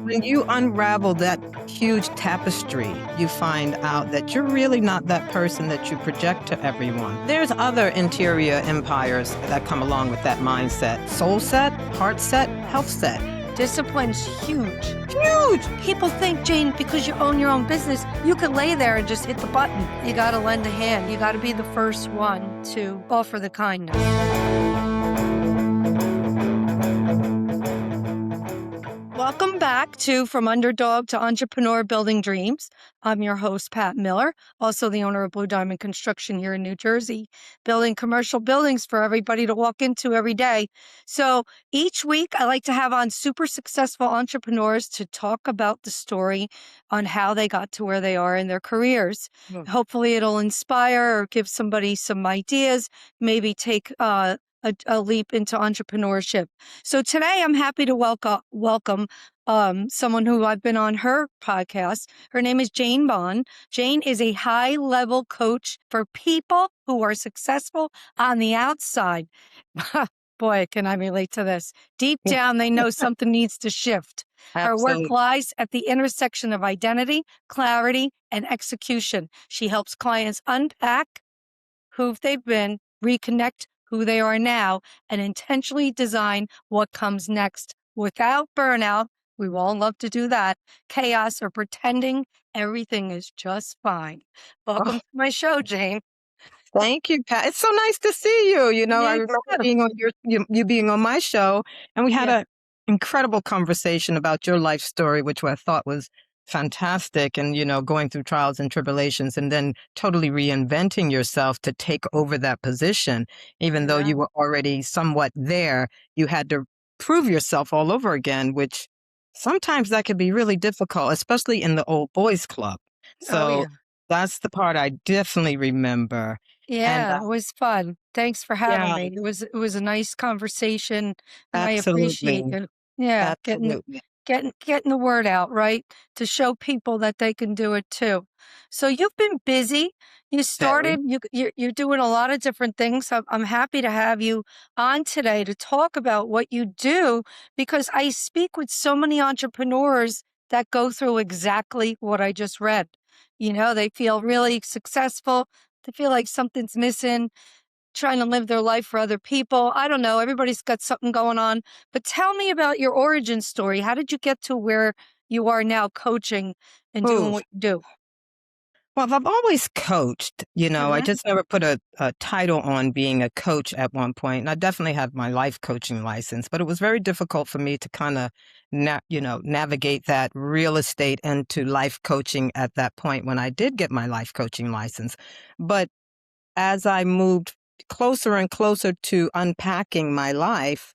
When you unravel that huge tapestry, you find out that you're really not that person that you project to everyone. There's other interior empires that come along with that mindset. Soul set, heart set, health set. Discipline's huge. Huge! People think, Jane, because you own your own business, you can lay there and just hit the button. You got to lend a hand. You got to be the first one to offer the kindness. Welcome back to From Underdog to Entrepreneur Building Dreams. I'm your host, Pat Miller, also the owner of Blue Diamond Construction here in New Jersey, building commercial buildings for everybody to walk into every day. So each week, I like to have on super successful entrepreneurs to talk about the story on how they got to where they are in their careers. Hopefully, it'll inspire or give somebody some ideas, maybe take a leap into entrepreneurship. So today I'm happy to welcome someone who I've been on her podcast. Her name is Jane Bond. Jane is a high-level coach for people who are successful on the outside. Boy, can I relate to this. Deep down, they know something needs to shift. Her work lies at the intersection of identity, clarity, and execution. She helps clients unpack who they've been, reconnect who they are now, and intentionally design what comes next without burnout. We all love to do that. Chaos or pretending everything is just fine. Welcome to my show, Jane. Thank you, Pat. It's so nice to see you. I remember being on you being on my show, and we had an incredible conversation about your life story, which I thought was fantastic. And, going through trials and tribulations and then totally reinventing yourself to take over that position. Even though you were already somewhat there, you had to prove yourself all over again, which sometimes that could be really difficult, especially in the old boys club. So that's the part I definitely remember. Yeah, And it was fun. Thanks for having me. It was a nice conversation, and I appreciate absolutely. it. Yeah, Absolutely. getting the word out, right? To show people that they can do it too. So you've been busy. You started, you're doing a lot of different things. I'm happy to have you on today to talk about what you do, because I speak with so many entrepreneurs that go through exactly what I just read. They feel really successful. They feel like something's missing, trying to live their life for other people. I don't know. Everybody's got something going on. But tell me about your origin story. How did you get to where you are now coaching and doing what you do? Well, I've always coached, I just never put a title on being a coach at one point. And I definitely have my life coaching license, but it was very difficult for me to kind of, navigate that real estate into life coaching at that point when I did get my life coaching license. But as I moved closer and closer to unpacking my life,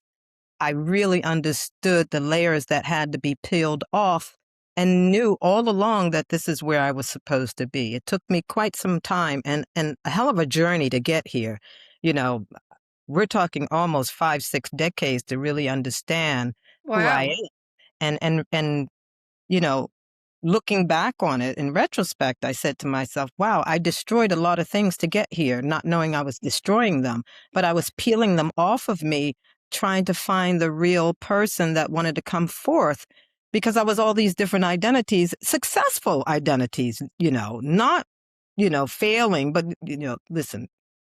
I really understood the layers that had to be peeled off and knew all along that this is where I was supposed to be. It took me quite some time and a hell of a journey to get here. You know, we're talking almost 5, 6 decades to really understand who I Wow. am. And you know, looking back on it in retrospect, I said to myself, wow, I destroyed a lot of things to get here, not knowing I was destroying them, but I was peeling them off of me, trying to find the real person that wanted to come forth, because I was all these different identities, successful identities, not, failing, but, listen,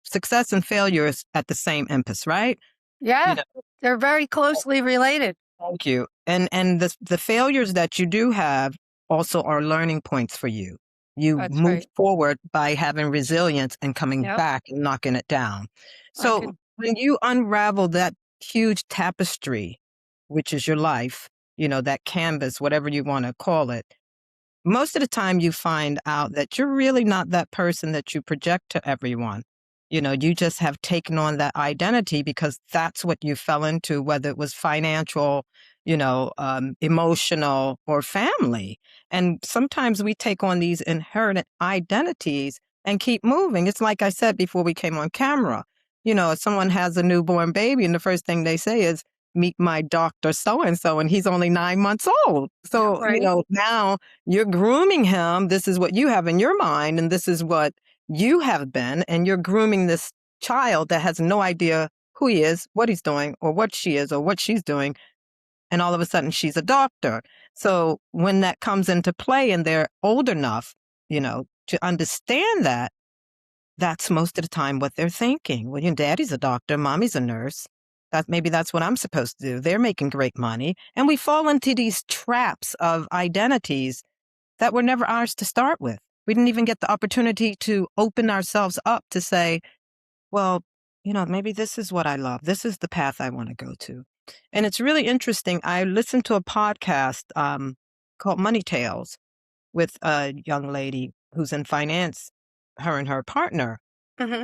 success and failure is at the same emphasis, right? Yeah, they're very closely related. Thank you. And the failures that you do have also are learning points for you. You That's move right. forward by having resilience and coming Yep. back and knocking it down. I So could. when you unravel that huge tapestry, which is your life, that canvas, whatever you want to call it, most of the time you find out that you're really not that person that you project to everyone. You just have taken on that identity because that's what you fell into, whether it was financial, emotional, or family. And sometimes we take on these inherent identities and keep moving. It's like I said before we came on camera. If someone has a newborn baby and the first thing they say is, meet my doctor so-and-so, and he's only 9 months old. So, Right. now you're grooming him. This is what you have in your mind, and this is what you have been, and you're grooming this child that has no idea who he is, what he's doing, or what she is, or what she's doing. and all of a sudden she's a doctor. So when that comes into play and they're old enough, to understand that, that's most of the time what they're thinking. Well, daddy's a doctor, mommy's a nurse. Maybe that's what I'm supposed to do. They're making great money. And we fall into these traps of identities that were never ours to start with. We didn't even get the opportunity to open ourselves up to say, well, maybe this is what I love. This is the path I want to go to. And it's really interesting. I listened to a podcast called Money Tales with a young lady who's in finance, her and her partner. Mm-hmm.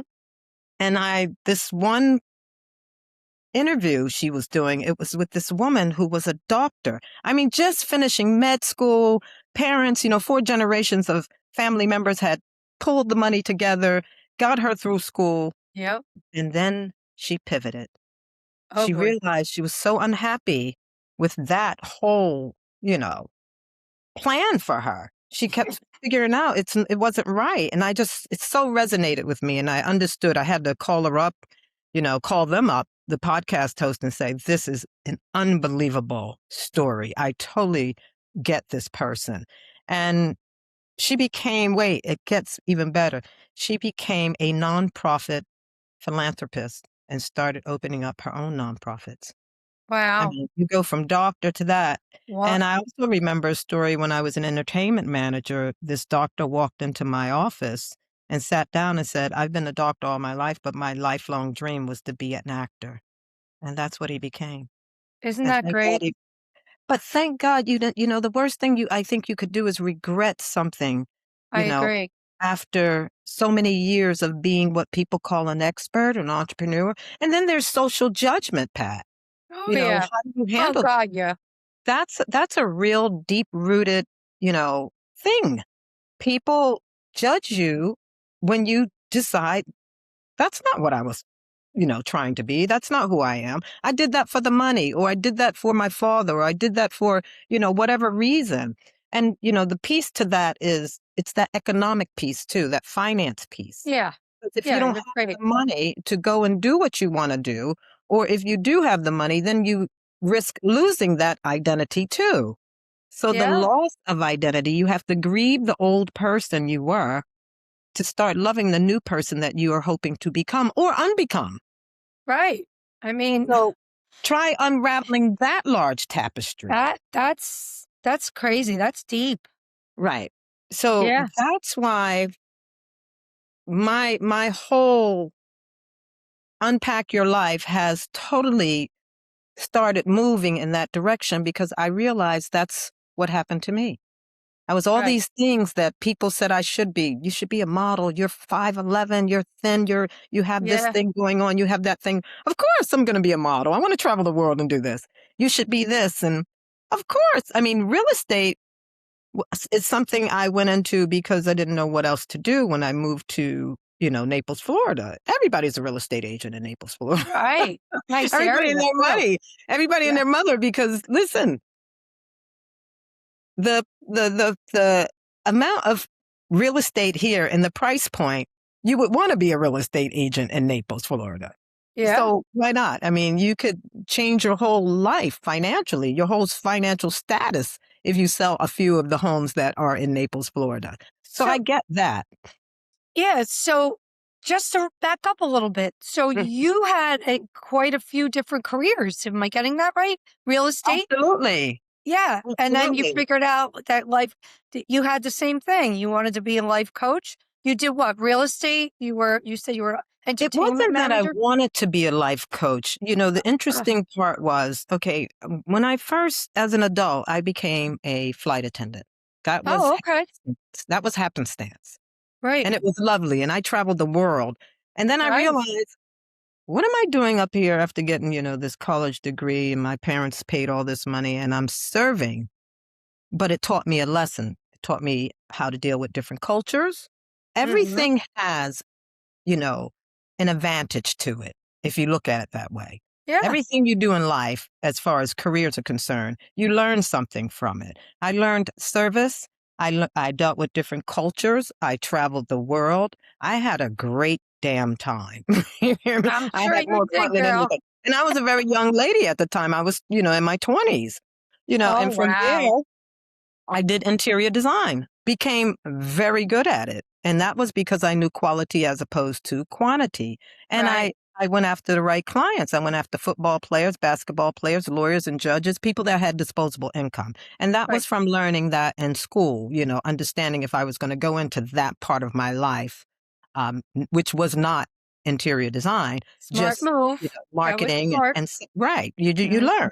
And this one interview she was doing, it was with this woman who was a doctor. I mean, just finishing med school, parents, 4 generations of family members had pulled the money together, got her through school. Yep. And then she pivoted. Oh, She boy. realized she was so unhappy with that whole, plan for her. She kept figuring out it wasn't right. And it so resonated with me. And I understood. I had to call her up, call them up, the podcast host, and say, this is an unbelievable story. I totally get this person. And she became, it gets even better. She became a nonprofit philanthropist and started opening up her own nonprofits. I Wow. mean, you go from doctor to that. Wow. And I also remember a story when I was an entertainment manager. This doctor walked into my office and sat down and said, I've been a doctor all my life, but my lifelong dream was to be an actor. And that's what he became. Isn't And that thank God great? but thank God you didn't, the worst thing I think you could do is regret something, I you know, agree. after so many years of being what people call an expert, an entrepreneur. And then there's social judgment, Pat. Oh, yeah. How do you Oh, handle that? God, yeah. That's a real deep-rooted, thing. People judge you when you decide, "That's not what I was, trying to be. That's not who I am. I did that for the money, or I did that for my father, or I did that for, whatever reason." And, the piece to that is it's that economic piece too, that finance piece. Yeah. 'Cause if you Yeah, don't you're have great. the money to go and do what you wanna do, or if you do have the money, then you risk losing that identity too. So the Yeah. loss of identity, you have to grieve the old person you were to start loving the new person that you are hoping to become or unbecome. Right. I mean, So try unraveling that large tapestry. that's crazy. That's deep. Right. So Yeah. that's why my whole unpack your life has totally started moving in that direction because I realized that's what happened to me. I was all Right. these things that people said I should be. You should be a model. You're 5'11", you're thin, you have this Yeah. thing going on, you have that thing. Of course I'm gonna be a model. I wanna travel the world and do this. You should be this, and of course, I mean, real estate is something I went into because I didn't know what else to do when I moved to, Naples, Florida. Everybody's a real estate agent in Naples, Florida. Right. Nice Everybody area and their too. money. Everybody and Yeah. their mother because listen, the amount of real estate here and the price point, you would wanna be a real estate agent in Naples, Florida. Yeah. So why not? I mean, you could change your whole life financially, your whole financial status if you sell a few of the homes that are in Naples, Florida. So I So, get that. yeah. So, just to back up a little bit. So, Mm, you had quite a few different careers. Am I getting that right? Real estate? absolutely. Yeah. And then you Absolutely. figured out that you had the same thing. You wanted to be a life coach. You did what? Real estate? You said you were It entertainment wasn't that I manager? wanted to be a life coach. The Uh, interesting part was, okay, when I first, as an adult, I became a flight attendant. That was oh, okay. that was happenstance, Right. and it was lovely, and I traveled the world. And then I Nice. realized, what am I doing up here after getting, this college degree, and my parents paid all this money, and I'm serving, but it taught me a lesson. It taught me how to deal with different cultures. Hmm. Everything has, you know, an advantage to it, if you look at it that way. Yeah. Everything you do in life, as far as careers are concerned, you learn something from it. I learned service. I dealt with different cultures. I traveled the world. I had a great damn time. You hear me? I'm I sure had you more fun did, than girl. anything. And I was a very young lady at the time. I was, in my 20s, Oh, and from there, wow. I did interior design, became very good at it. And that was because I knew quality as opposed to quantity. And Right, I went after the right clients. I went after football players, basketball players, lawyers and judges, people that had disposable income. And that right. was from learning that in school, understanding if I was going to go into that part of my life, which was not interior design, Smart just, move. That was marketing smart. right. You Mhm, learn.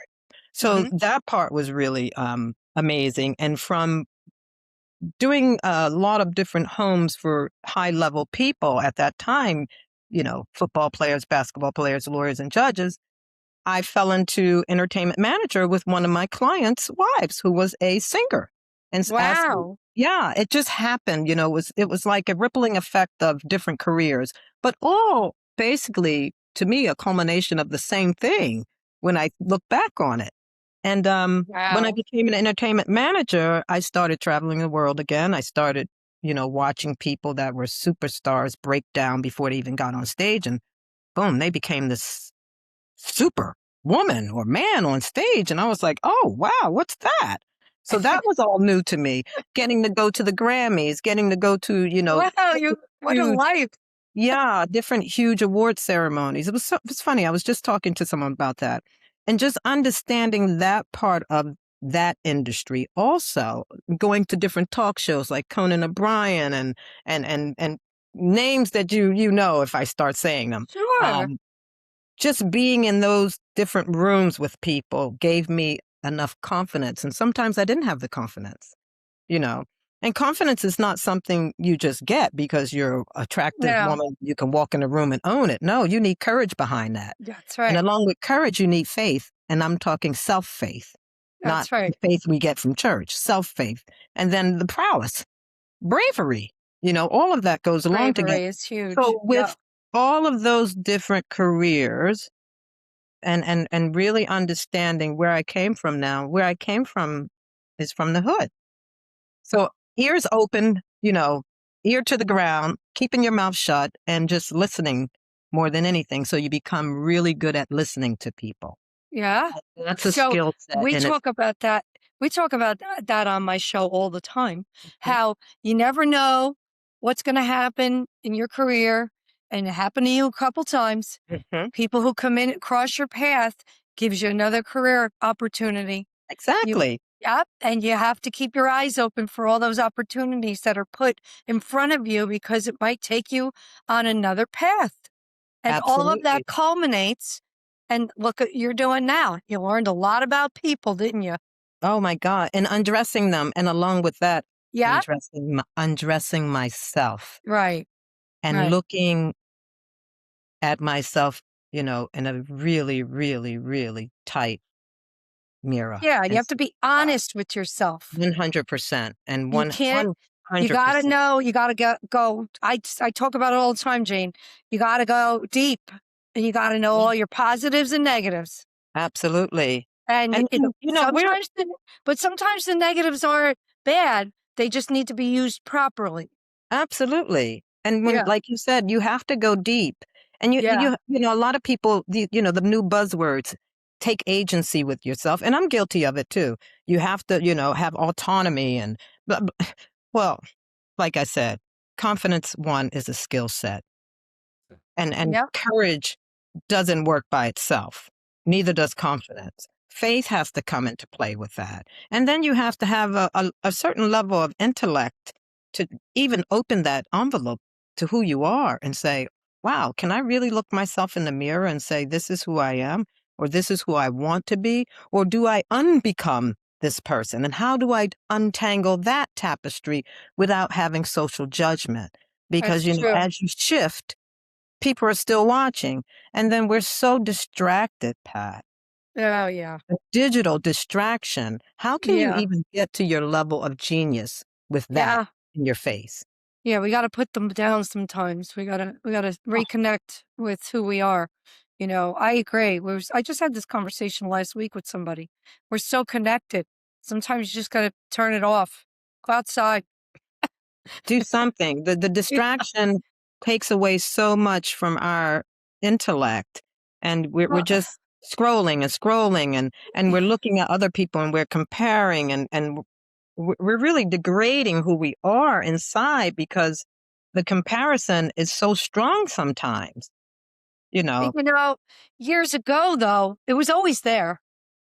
So mhm. that part was really amazing. And from doing a lot of different homes for high level people at that time, football players, basketball players, lawyers, and judges, I fell into entertainment manager with one of my clients' wives who was a singer. And as Wow. yeah, it just happened, it was like a rippling effect of different careers, but all basically to me a culmination of the same thing when I look back on it. And when I Wow. became an entertainment manager, I started traveling the world again. I started, watching people that were superstars break down before they even got on stage, and boom, they became this super woman or man on stage. And I was like, oh, wow, what's that? So that was all new to me. Getting to go to the Grammys, getting to go to, Wow, you what a huge, life. yeah, different huge award ceremonies. It was funny. I was just talking to someone about that and just understanding that part of that industry. Also going to different talk shows like Conan O'Brien and names that you know if I start saying them. Sure. Um, just being in those different rooms with people gave me enough confidence. And sometimes I didn't have the confidence, you know. And confidence is not something you just get because you're attractive No, woman, you can walk in a room and own it. No, you need courage behind that. that's And right. along with courage, you need faith. And I'm talking self-faith, not That's right. the faith we get from church, self-faith. And then the prowess, bravery, all of that goes along together. Bravery is huge. So Yeah. with all of those different careers, and really understanding where I came from now. Where I came from is from the hood. So ears open, ear to the ground, keeping your mouth shut and just listening more than anything. So you become really good at listening to people. Yeah. That's a So skill set we in it. talk about that. We talk about that on my show all the time. How you never know what's going to happen in your career, and it happened to you a couple times. Mhm. People who come in cross your path gives you another career opportunity. You, Exactly. yep, and you have to keep your eyes open for all those opportunities that are put in front of you because it might take you on another path. And all of that Absolutely. culminates, and look at you're doing now. You learned a lot about people, didn't you? Oh my God. And undressing them. And along with that, Yeah. undressing myself Right. and Right. looking at myself, in a really, really, really tight mirror Yeah. You and have to say, be "Wow, honest with yourself. 100% and You can't, you got to 100%." know, you got to go. I talk about it all the time, Jane. You got to go deep and you got to know Yeah, all your positives and negatives. absolutely. And And, we're sometimes the negatives aren't bad. They just need to be used properly. absolutely. And when, Yeah. like you said, you have to go deep. And Yeah. a lot of people, the new buzzwords, take agency with yourself. And I'm guilty of it too. You have to, have autonomy and, well, like I said, confidence one is a skill set. And Yeah. courage doesn't work by itself. Neither does confidence. Faith has to come into play with that. And then you have to have a certain level of intellect to even open that envelope to who you are and say, wow, can I really look myself in the mirror and say, this is who I am, or this is who I want to be, or do I unbecome this person? And how do I untangle that tapestry without having social judgment? Because, That's true. as you shift, people are still watching. And then we're so distracted, Pat. Oh, yeah. Digital distraction. How can you Yeah. even get to your level of genius with that Yeah. in your face? Yeah, we gotta put them down sometimes. We gotta Oh, reconnect with who we are. I agree. I just had this conversation last week with somebody. We're so connected. Sometimes you just gotta turn it off. Go outside. do something. The Yeah. distraction takes away so much from our intellect. And we're Well, just scrolling and scrolling, and we're looking at other people, and we're comparing, and we're really degrading who we are inside because the comparison is so strong sometimes, you know? you know, years ago, though, it was always there.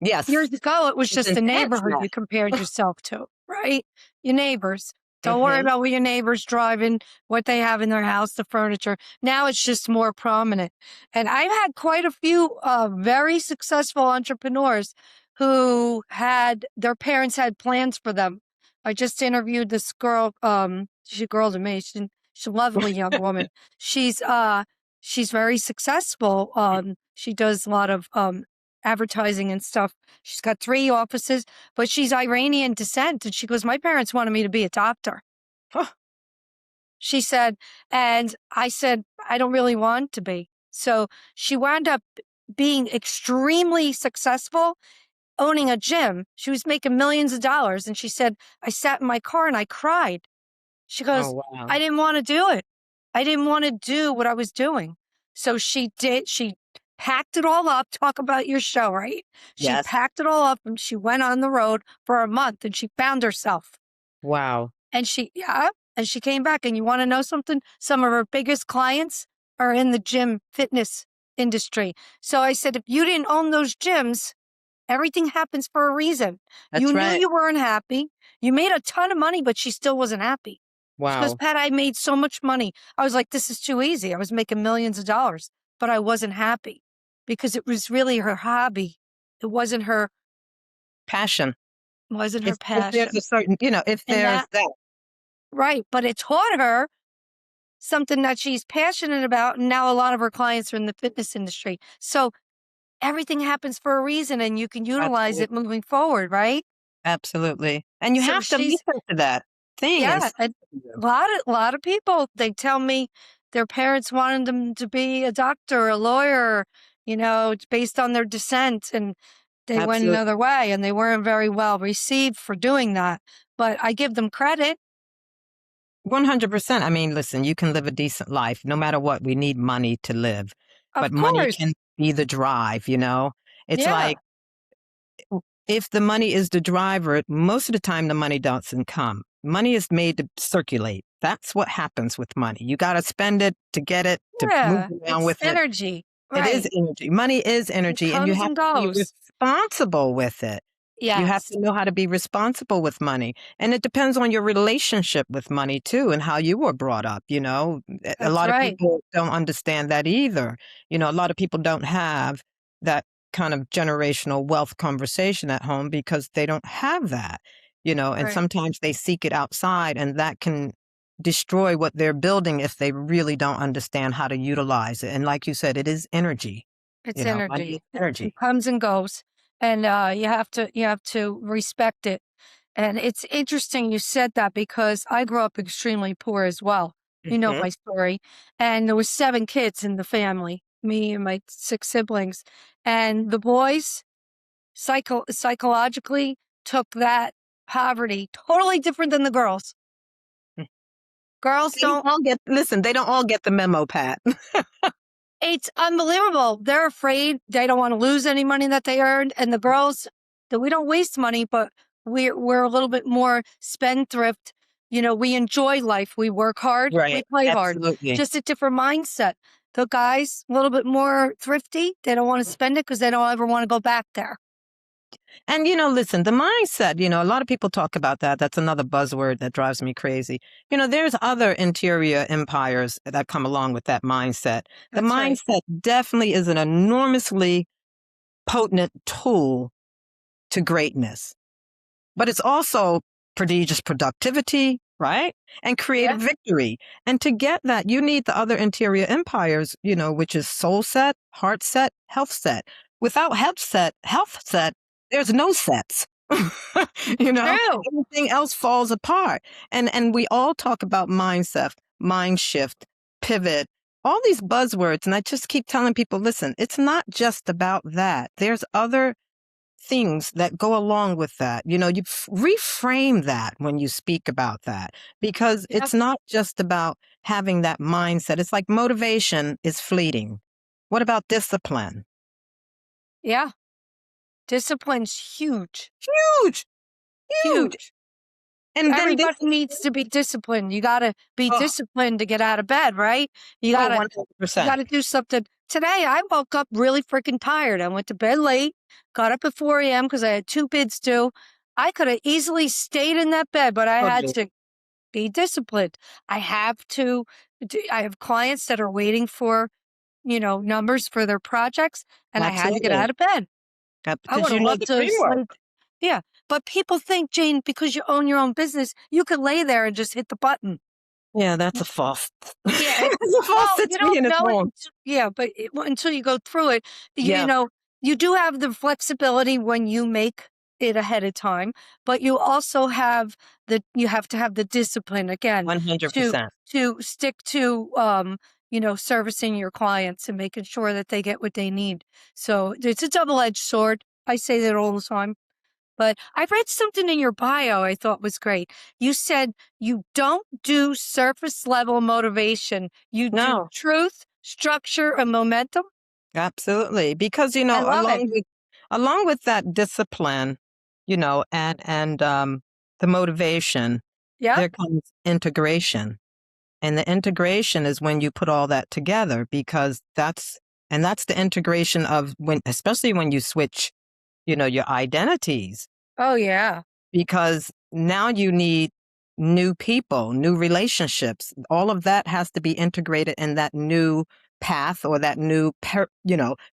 Yes, Years ago, it was it's just the intense neighborhood now. you compared yourself to, right? Your neighbors. Don't worry Mhm. about what your neighbors driving, what they have in their house, the furniture. Now it's just more prominent. And I've had quite a few very successful entrepreneurs who had their parents had plans for them. I just interviewed this girl. She's a girl to me. She's a lovely young woman. She's very successful. She does a lot of advertising and stuff. She's got 3 offices, but she's Iranian descent, and she goes, "My parents wanted me to be a doctor." Huh. She said, and I said, "I don't really want to be." So she wound up being extremely successful, owning a gym. She was making millions of dollars, and she said, "I sat in my car and I cried." She Oh, goes, wow. "I didn't wanna do it. I didn't wanna do what I was doing." So she packed it all up, talk about your show, right? She Yes. packed it all up and she went on the road for a month and she found herself. Wow. And and she came back, and you wanna know something? Some of her biggest clients are in the gym fitness industry. So I said, "If you didn't own those gyms, everything happens for a reason. You That's knew right. you weren't happy. You made a ton of money, but she still wasn't happy." She goes, Wow. "Pat, I made so much money." I was like, "This is too easy." I was making millions of dollars, but I wasn't happy because it was really her hobby. It Passion. wasn't her If there's a passion. certain, if And there's that that. right, but it taught her something that she's passionate about, and now a lot of her clients are in the fitness industry. So everything happens for a reason, and you can utilize it Absolutely. moving forward, right? Absolutely. And you So have to she's listen to that thing yeah, inside a of you. lot of people, they tell me their parents wanted them to be a doctor, a lawyer, it's based on their descent, and they went Absolutely. another way, and they weren't very well received for doing that. But I give them credit. 100%. I mean, listen, you can live a decent life. No matter what, we need money to live. But Of money course. can be the drive. It's Yeah, like if the money is the driver, most of the time the money doesn't come. Money is made to circulate. That's what happens with money. You got to spend it to get it, to move yeah, around it's with it. energy, It is right. energy. Money is It energy, and you comes have and to be goes. responsible with it. You have Yes, to know how to be responsible with money. And it depends on your relationship with money too and how you were brought up. A that's lot of right, people don't understand that either. A lot of people don't have that kind of generational wealth conversation at home because they don't have that, and right. sometimes they seek it outside, and that can destroy what they're building if they really don't understand how to utilize it. And like you said, it is energy. It's Money is energy. It energy. comes and goes, and, you have to respect it. And it's interesting you said that because I grew up extremely poor as well. You know Mhm. my story. And there was 7 kids in the family, me and my 6 siblings. And the boys psychologically took that poverty totally different than the girls. Girls They don't don't all get listen, they don't all get the memo, Pat. It's unbelievable. They're afraid. They don't wanna lose any money that they earned, and the girls, that we don't waste money, but we're a little bit more spendthrift. We enjoy life. We work hard, we Right, play hard. absolutely. Just a different mindset. The guys, a little bit more thrifty. They don't wanna spend it because they don't ever wanna go back there. And, listen, the mindset, a lot of people talk about that. That's another buzzword that drives me crazy. There's other interior empires that come along with that mindset. The That's right. mindset definitely is an enormously potent tool to greatness. But it's also prodigious productivity, right? And Yeah. creative victory. And to get that, you need the other interior empires, which is soul set, heart set, health set. Without health set, there's no sets. you know, True. Everything else falls apart. And we all talk about mindset, mind shift, pivot, all these buzzwords. And I just keep telling people, listen, it's not just about that. There's other things that go along with that. You reframe that when you speak about that because Yep. it's not just about having that mindset. It's like motivation is fleeting. What about discipline? Yeah. Discipline's huge, Huge, huge. huge. And then this, Everybody needs to be disciplined. You gotta be oh, disciplined to get out of bed, right? You oh, gotta you 100%. gotta do something. Today I woke up really freaking tired. I went to bed late, got up at 4 a.m. because I had 2 bids due. I could have easily stayed in that bed, but I had Totally. to be disciplined. I have to I have clients that are waiting for, numbers for their projects, and I had to get Absolutely. out of bed. I Because would you have know loved the to framework. sleep. Yeah, but people think, Jane, because you own your own business, you could lay there and just hit the button. Yeah, that's a false. Yeah, It's a false well, you city don't and it's know it wrong. yeah, but until you go through it, Yeah, you do have the flexibility when you make it ahead of time, but you have to have the discipline again to 100%. stick to, servicing your clients and making sure that they get what they need. So it's a double-edged sword. I say that all the time. But I read something in your bio I thought was great. You said you don't do surface level motivation. You do No, truth, structure, and momentum. absolutely. Because, I love it. along with that discipline, and the motivation, Yep. there comes integration. And the integration is when you put all that together because that's the integration of especially when you switch, your identities. Oh, yeah. Because now you need new people, new relationships. All of that has to be integrated in that new path or that new,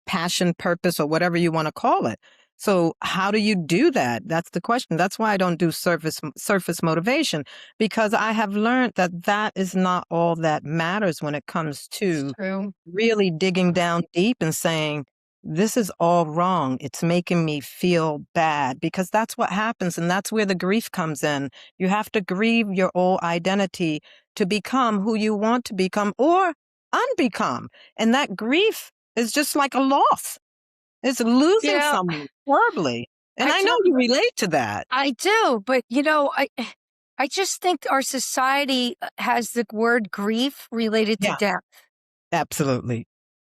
passion, purpose, or whatever you want to call it. So how do you do that? That's the question. That's why I don't do surface motivation, because I have learned that that is not all that matters when it comes It's to true. really digging down deep and saying, this is all wrong. It's making me feel bad, because that's what happens. And that's where the grief comes in. You have to grieve your old identity to become who you want to become or unbecome. And that grief is just like a loss. It's losing Yeah. someone horribly. And I I know tell you relate to that. I do, but I just think our society has the word grief related to Yeah, death. absolutely.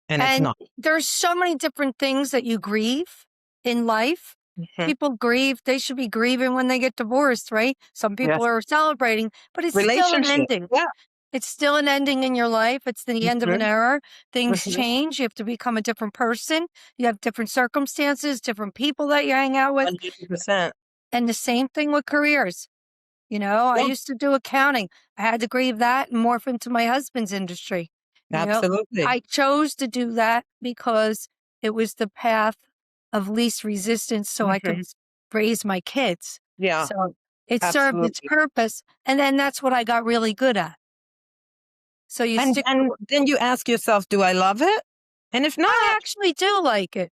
And it's And not. there's so many different things that you grieve in life. Mhm. People grieve, they should be grieving when they get divorced, right? Some people Yes. are celebrating, but it's still an Relationship. ending. Yeah. It's still an ending in your life. It's the end of an Mhm. era. Things Mhm. change. You have to become a different person. You have different circumstances, different people that you hang out with. 100%. And the same thing with careers. I Yeah, used to do accounting. I had to grieve that and morph into my husband's industry. You know, absolutely. I chose to do that because it was the path of least resistance so I could Mhm. raise my kids. Yeah, So it served its absolutely. purpose. And then that's what I got really good at. So you And stick to and what then you ask yourself, "Do I love it?" And if I not, actually do like it.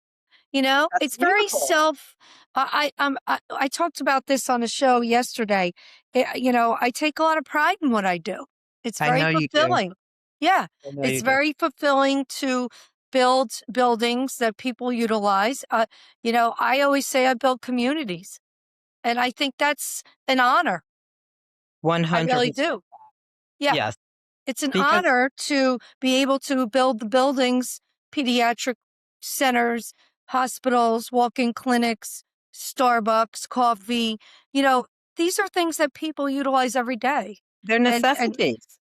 that's It's very beautiful. self I talked about this on a show yesterday. I take a lot of pride in what I do. It's I very know you do. fulfilling. Yeah, I know it's you do. very fulfilling to build buildings that people utilize. I always say I build communities, and I think that's an honor. I really 100%. do. Yeah. Yes, It's an because honor to be able to build the buildings, pediatric centers, hospitals, walk-in clinics, Starbucks, coffee. You know, these are things that people utilize every day. they're And necessities.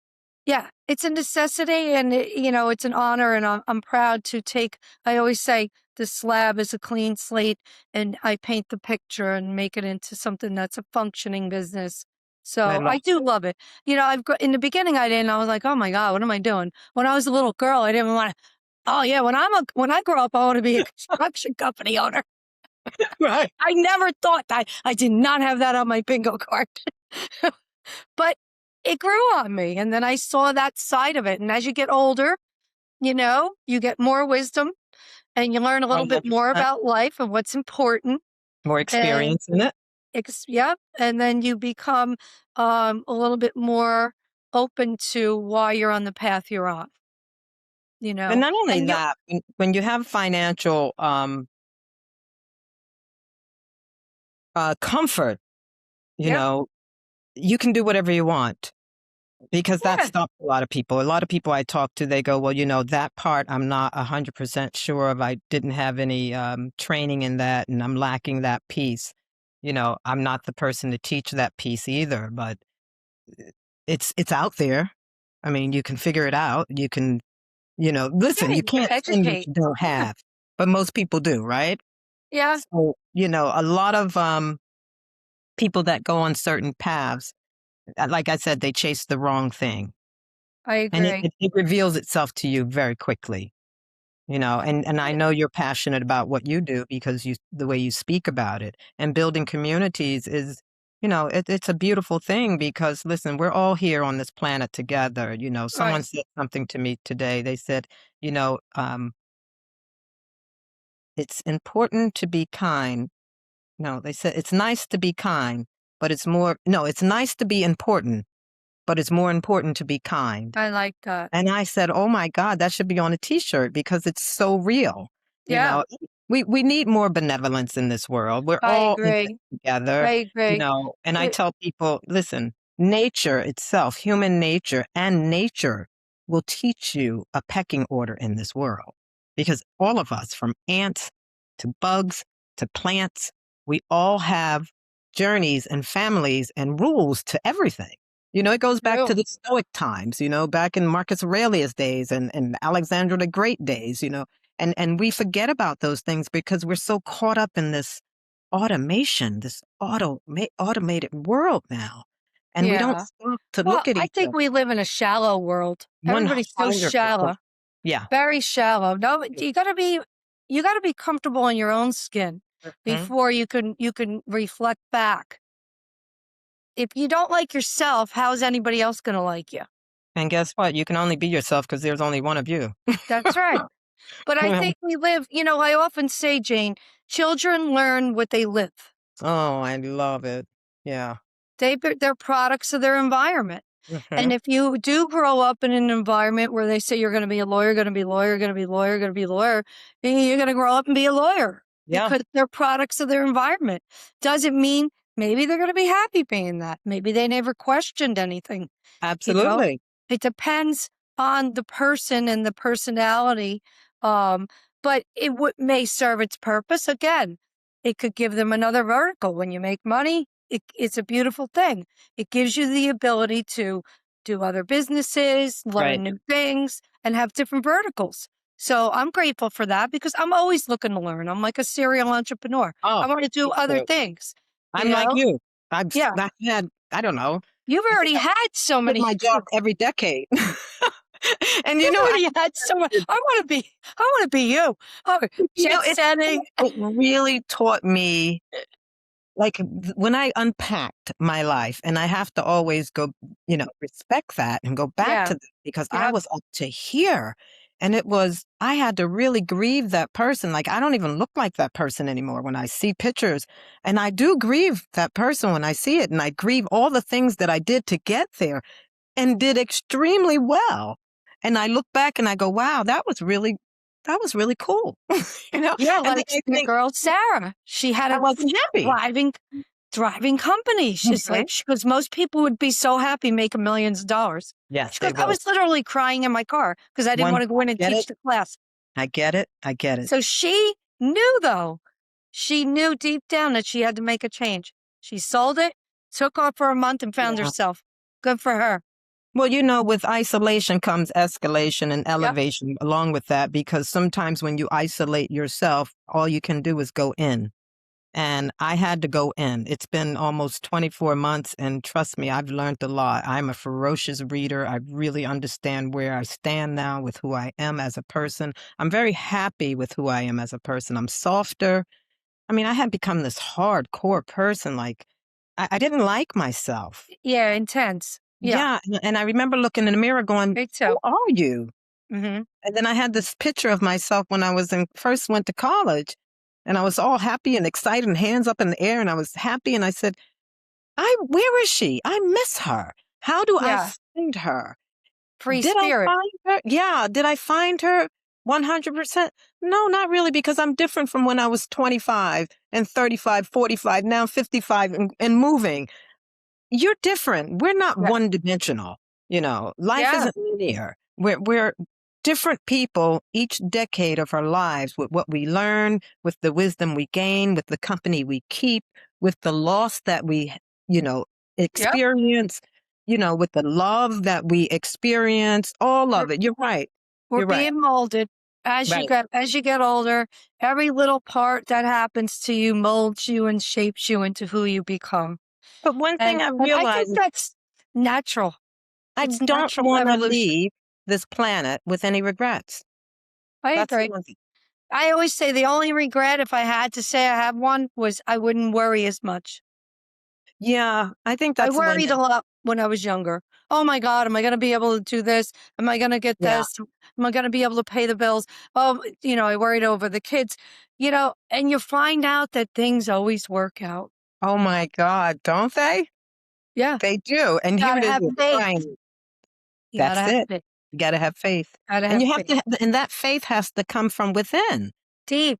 yeah, it's a necessity and it's an honor and I'm proud to take I always say the slab is a clean slate and I paint the picture and make it into something that's a functioning business. I So love I do it. love it. In the beginning I didn't. I was like, "Oh my God, what am I doing?" When I was a little girl, I didn't want to, "Oh yeah, when I grow up, I want to be a construction company owner." Right. I never thought that. I did not have that on my bingo card. But it grew on me, and then I saw that side of it, and as you get older, you get more wisdom, and you learn a little bit more 100%. about life and what's important, More and experience in it. yep, and then you become, a little bit more open to why you're on the path you're on, And not only and you that, when you have financial, comfort, you Yep, know, you can do whatever you want. because that Yeah, stops a lot of people. A lot of people I talk to, they go, well, that part I'm not 100% sure of. I didn't have any training in that, and I'm lacking that piece. I'm not the person to teach that piece either, but it's out there. I mean, you can figure it out. You can, listen, yeah, you you can can't send what educate. you don't Yeah, have, but most people do, right? yeah, So, a lot of people that go on certain paths, like I said, they chase the wrong thing. I And it, agree. it, it reveals itself to you very quickly, and I Yeah, know you're passionate about what you do because the way you speak about it and building communities is, it's a beautiful thing because listen, we're all here on this planet together. Someone right. said something to me today. They said, you know, um, it's important to be kind. No, they said it's nice to be kind, but it's nice to be important, but it's more important to be kind. I like that. And I said, "Oh my god, that should be on a T-shirt because it's so real." You Yeah, know, we need more benevolence in this world. We're I all in this agree. together, I agree. and I It, tell people, "Listen, nature itself, human nature and nature will teach you a pecking order in this world because all of us, from ants to bugs to plants, we all have journeys and families and rules to everything. It goes back to true. the Stoic times, back in Marcus Aurelius' days and Alexander the Great days, and we forget about those things because we're so caught up in this automation, this automated world now. And we don't Yeah. stop to Well, look at I each think other. we live in a shallow world. Everybody's so 100%. shallow, Yeah. very shallow. No, you gotta be comfortable in your own skin Mhm. before you can reflect back. If you don't like yourself, how is anybody else gonna like you? And guess what? You can only be yourself because there's only one of you. That's right. But I think we live, I often say, Jane, children learn what they live. Oh, I love it. Yeah. They're products of their environment. And Mhm. if you do grow up in an environment where they say you're going to be a lawyer, going to be a lawyer, going to be a lawyer, going to be a lawyer, you're going to grow up and be a lawyer Yeah, because they're products of their environment. Doesn't mean maybe they're going to be happy being that. Maybe they never questioned anything. You know, absolutely. it depends on the person and the personality. Um, but may serve its purpose. Again, it could give them another vertical. When you make money, it's a beautiful thing. It gives you the ability to do other businesses, Right. learn new things, and have different verticals. So I'm grateful for that because I'm always looking to learn. I'm like a serial entrepreneur. Oh, I want to do me other too. things, I'm you like know? you. Yeah. I've had, I don't know, You've I think already I had so quit many my job every decade. And You've I already had so much. I wanna be you. Oh, jet it setting. it really taught me, like, when I unpacked my life, and I have to always go, respect that and go back Yeah. to that because I Yep. was up to here, and I had to really grieve that person. Like, I don't even look like that person anymore when I see pictures, and I do grieve that person when I see it, and I grieve all the things that I did to get there and did extremely well. And I look back and I go, wow, that was really cool. Yeah, And then like I your think girl Sarah. She had I a wasn't happy. thriving company. She's Mhm. like she goes, "Most people would be so happy making millions of dollars." Yes, She they goes, "I will. was literally crying in my car because I didn't One, wanna go I in and get teach it. the class." I get it. I get it. So she knew, though. She knew deep down that she had to make a change. She sold it, took off for a month, and found Yeah. herself. Good for her. Well, with isolation comes escalation and Yep. elevation along with that because sometimes when you isolate yourself, all you can do is go in. And I had to go in. It's been almost 24 months, and trust me, I've learned a lot. I'm a ferocious reader. I really understand where I stand now with who I am as a person. I'm very happy with who I am as a person. I'm softer. I mean, I had become this hardcore person. Like, I didn't like myself. Yeah, intense. Yeah, Yeah. And I remember looking in the mirror going, me who too. are you? Mhm. And then I had this picture of myself when I first went to college. And I was all happy and excited and hands up in the air. And I was happy. And I said, where is she? I miss her. How do I Yeah, find her? free Did I spirit. find her? Yeah. Did I find her 100%? No, not really, because I'm different from when I was 25 and 35, 45, now 55 and moving. You're different. We're not Yeah. one dimensional. Life Yeah. isn't linear. We're different people each decade of our lives with what we learn, with the wisdom we gain, with the company we keep, with the loss that we, you know, Yep. experience, with the love that we experience, all We're, of it. You're right. we're You're right. being molded Right. as you get older. Every little part that happens to you molds you and shapes you into who you become. But one thing I And I think realize is that's natural. I It's don't natural want to evolution. leave this planet with any regrets. I That's the agree. one thing. I always say the only regret, if I had to say I have one, was I wouldn't worry as much. Yeah, I think I that's when worried a lot when I was younger. Oh my God, am I going to be able to do this? Am I going to get yeah. this? Am I going to be able to pay the bills? Oh, I worried over the kids, and you find out that things always work out. Oh my God, don't they? Yeah. They do. And here Gotta it is, have you're faith. trying. You gotta That's have it. faith. You gotta have faith. Gotta And have you have faith. to and that faith has to come from within. Deep.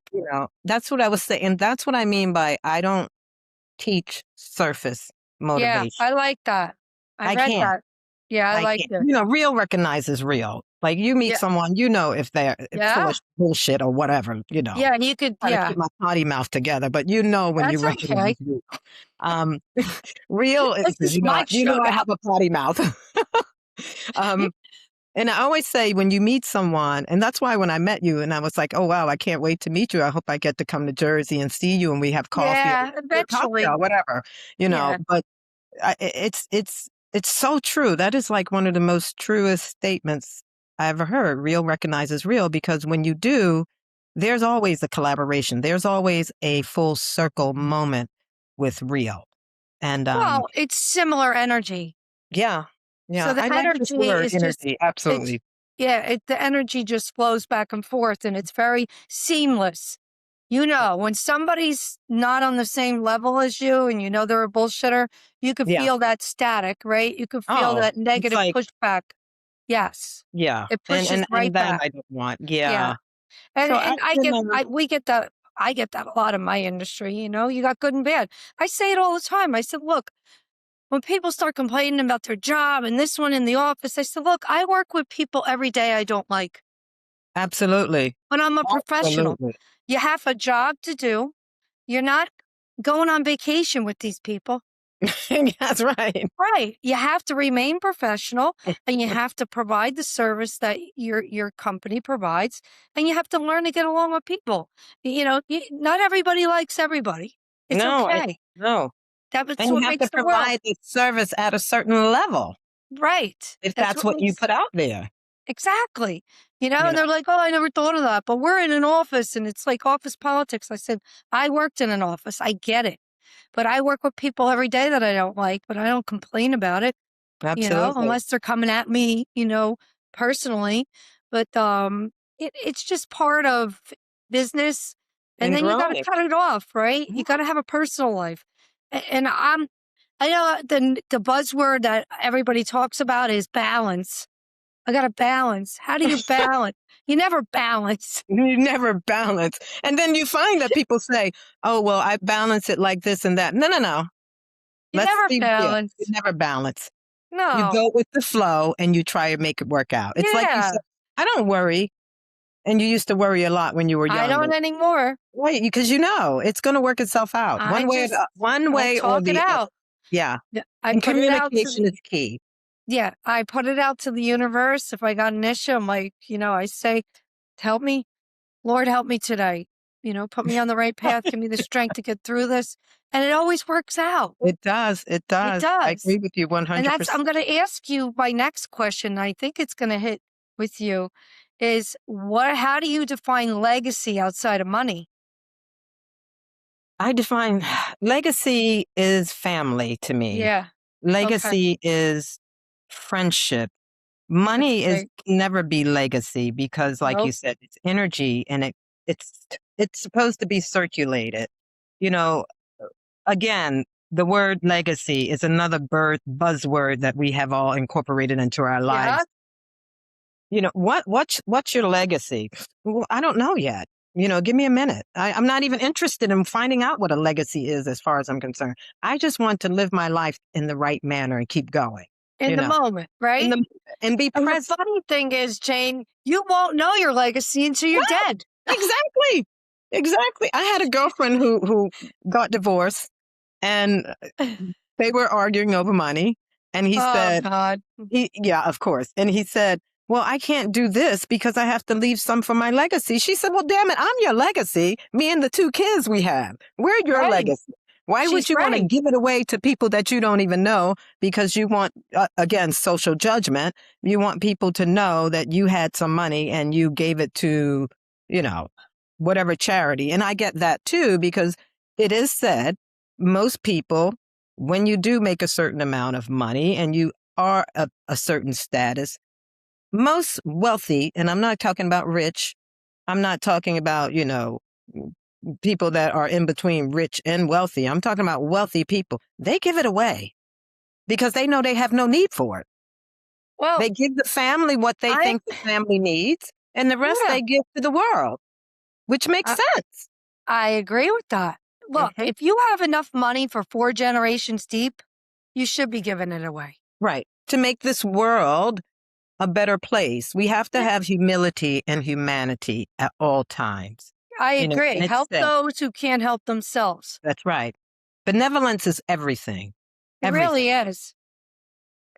That's what I was saying. That's what I mean by I don't teach surface Yeah. motivation. I like that. I I read can't. that. Yeah. I I like can't. it. Real recognizes real. Like you meet Yeah. someone, if they're full Yeah. of bullshit or whatever, Yeah. You could, try to yeah. keep my potty mouth together, but when you That's recognize okay. real. Um, real is, This is my show I now. have a potty mouth. um, And I always say when you meet someone, and that's why when I met you and I was like, oh, wow, I can't wait to meet you. I hope I get to come to Jersey and see you and we have coffee Yeah. or a Eventually. cocktail, whatever, Yeah. but it's so true. That is like one of the most truest statements I ever heard. Real recognizes real because when you do, there's always a collaboration. There's always a full circle moment with real. And Well, it's similar energy. yeah, So yeah, the I like this energy word is just energy. it's Absolutely. yeah, the energy just flows back and forth and it's very seamless. When somebody's not on the same level as you and they're a bullshitter, you could Yeah. feel that static, right? You could feel Oh, that it's negative like, pushback. Yes. yeah, It and pushes right that back. I don't want. Yeah. Yeah. And So I and I get remember I we get that I get that a lot in my industry, you got good and bad. I say it all the time. I said, look, when people start complaining about their job and this one in the office, I said, look, I work with people every day I don't like, absolutely. but I'm a professional. Absolutely. You have a job to do. You're not going on vacation with these people. That's right. Right. You have to remain professional and you have to provide the service that your company provides and you have to learn to get along with people. Not everybody likes everybody. It's No, okay. no. That's And you what have makes to the world. provide the service at a certain level Right. if That's that's what what you makes put out there, exactly. you And know? they're like, "Oh, I never thought of that." But we're in an office and it's like office politics. I said, "I worked in an office. I get it. But I work with people every day that I don't like, but I don't complain about it, Absolutely. unless they're coming at me, personally. But it's just part of business. And And then you got to growing. cut it off, right? You got Yeah. to have a personal life. And I know the buzzword that everybody talks about is balance. I got to balance. How do you balance? You never balance. You never balance. And then you find that people say, "Oh, well, I balance it like this and that." No, no, no. You Let's never be real. You balance. never balance. You No. go with the flow and you try to make it work out. It's like you Yeah. said, "I don't worry." And you used to worry a lot when you were I younger. don't anymore. Right, because it's gonna work itself out. One I way or talk it the other. out. Yeah, Yeah, I and put it out to communication the is key. yeah, I put it out to the universe. If I got an issue, I'm like, I say, help me, Lord, help me today. Put me on the right path. Give me the strength to get through this. And it always works out. It does, it It does. I does. agree with you And I'm 100%. going to ask you my next question. I think it's going to hit with you is how do you define legacy outside of money? I define legacy is family to me. Yeah. Okay. Legacy is friendship. That's Money great. can never be legacy because, like you Nope. said, it's energy and it's it's supposed to be circulated. You know, again, the word legacy is another buzzword that we have all incorporated into our Yeah. lives. What's your legacy? Well, I don't know yet. Give me a minute. I'm not even interested in finding out what a legacy is as far as I'm concerned. I just want to live my life in the right manner and keep going. in the moment, in right? the and be And the present. funny thing is, Jane, you won't know your legacy until you're No, dead. exactly. Exactly. I had a girlfriend who got divorced, and they were arguing over money, and he Oh, said, God. yeah, of course. And he said, "Well, I can't do this because I have to leave some for my legacy." She said, "Well, damn it, I'm your legacy. Me and the 2 kids we have. We're your Right. legacy. Why would She's you want to right. give it away to people that you don't even know because you want, again, social judgment? You want people to know that you had some money and you gave it to, you know, whatever charity." And I get that too, because it is said most people, when you do make a certain amount of money and you are a certain status, most wealthy, and I'm not talking about rich, I'm not talking about, people that are in between rich and wealthy. I'm talking about wealthy people. They give it away because they know they have no need for it. Well, They give the family what they I, think the family needs, and the rest yeah, they give to the world, which makes I, sense. I agree with that. Look, Mhm. if you have enough money for 4 generations deep, you should be giving it away. Right. To make this world a better place, we have to Yeah, have humility and humanity at all times. I And agree. it's Help said, those who can't help themselves. that's right. Benevolence is everything. It Everything. really is.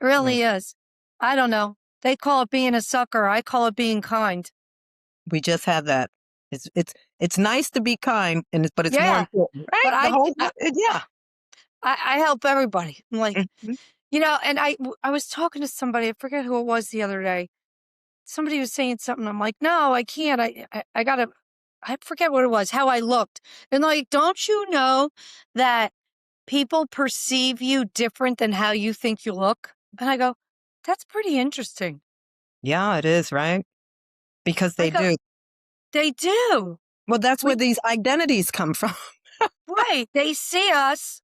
It Mm. really is. I don't know. They call it being a sucker. I call it being kind. We just have that. It's nice to be kind, but it's more Yeah, important, right? but The I, whole, I, yeah. I help everybody. I'm like, Mhm. and I was talking to somebody. I forget who it was the other day. Somebody was saying something. I'm like, no, I can't. I gotta. I forget what it was. How I looked, and like, don't you know that people perceive you different than how you think you look? And I go, that's pretty interesting. Yeah, it is, right? Because I they go, do. they do. Well, that's where We these identities come from. Right. They see us,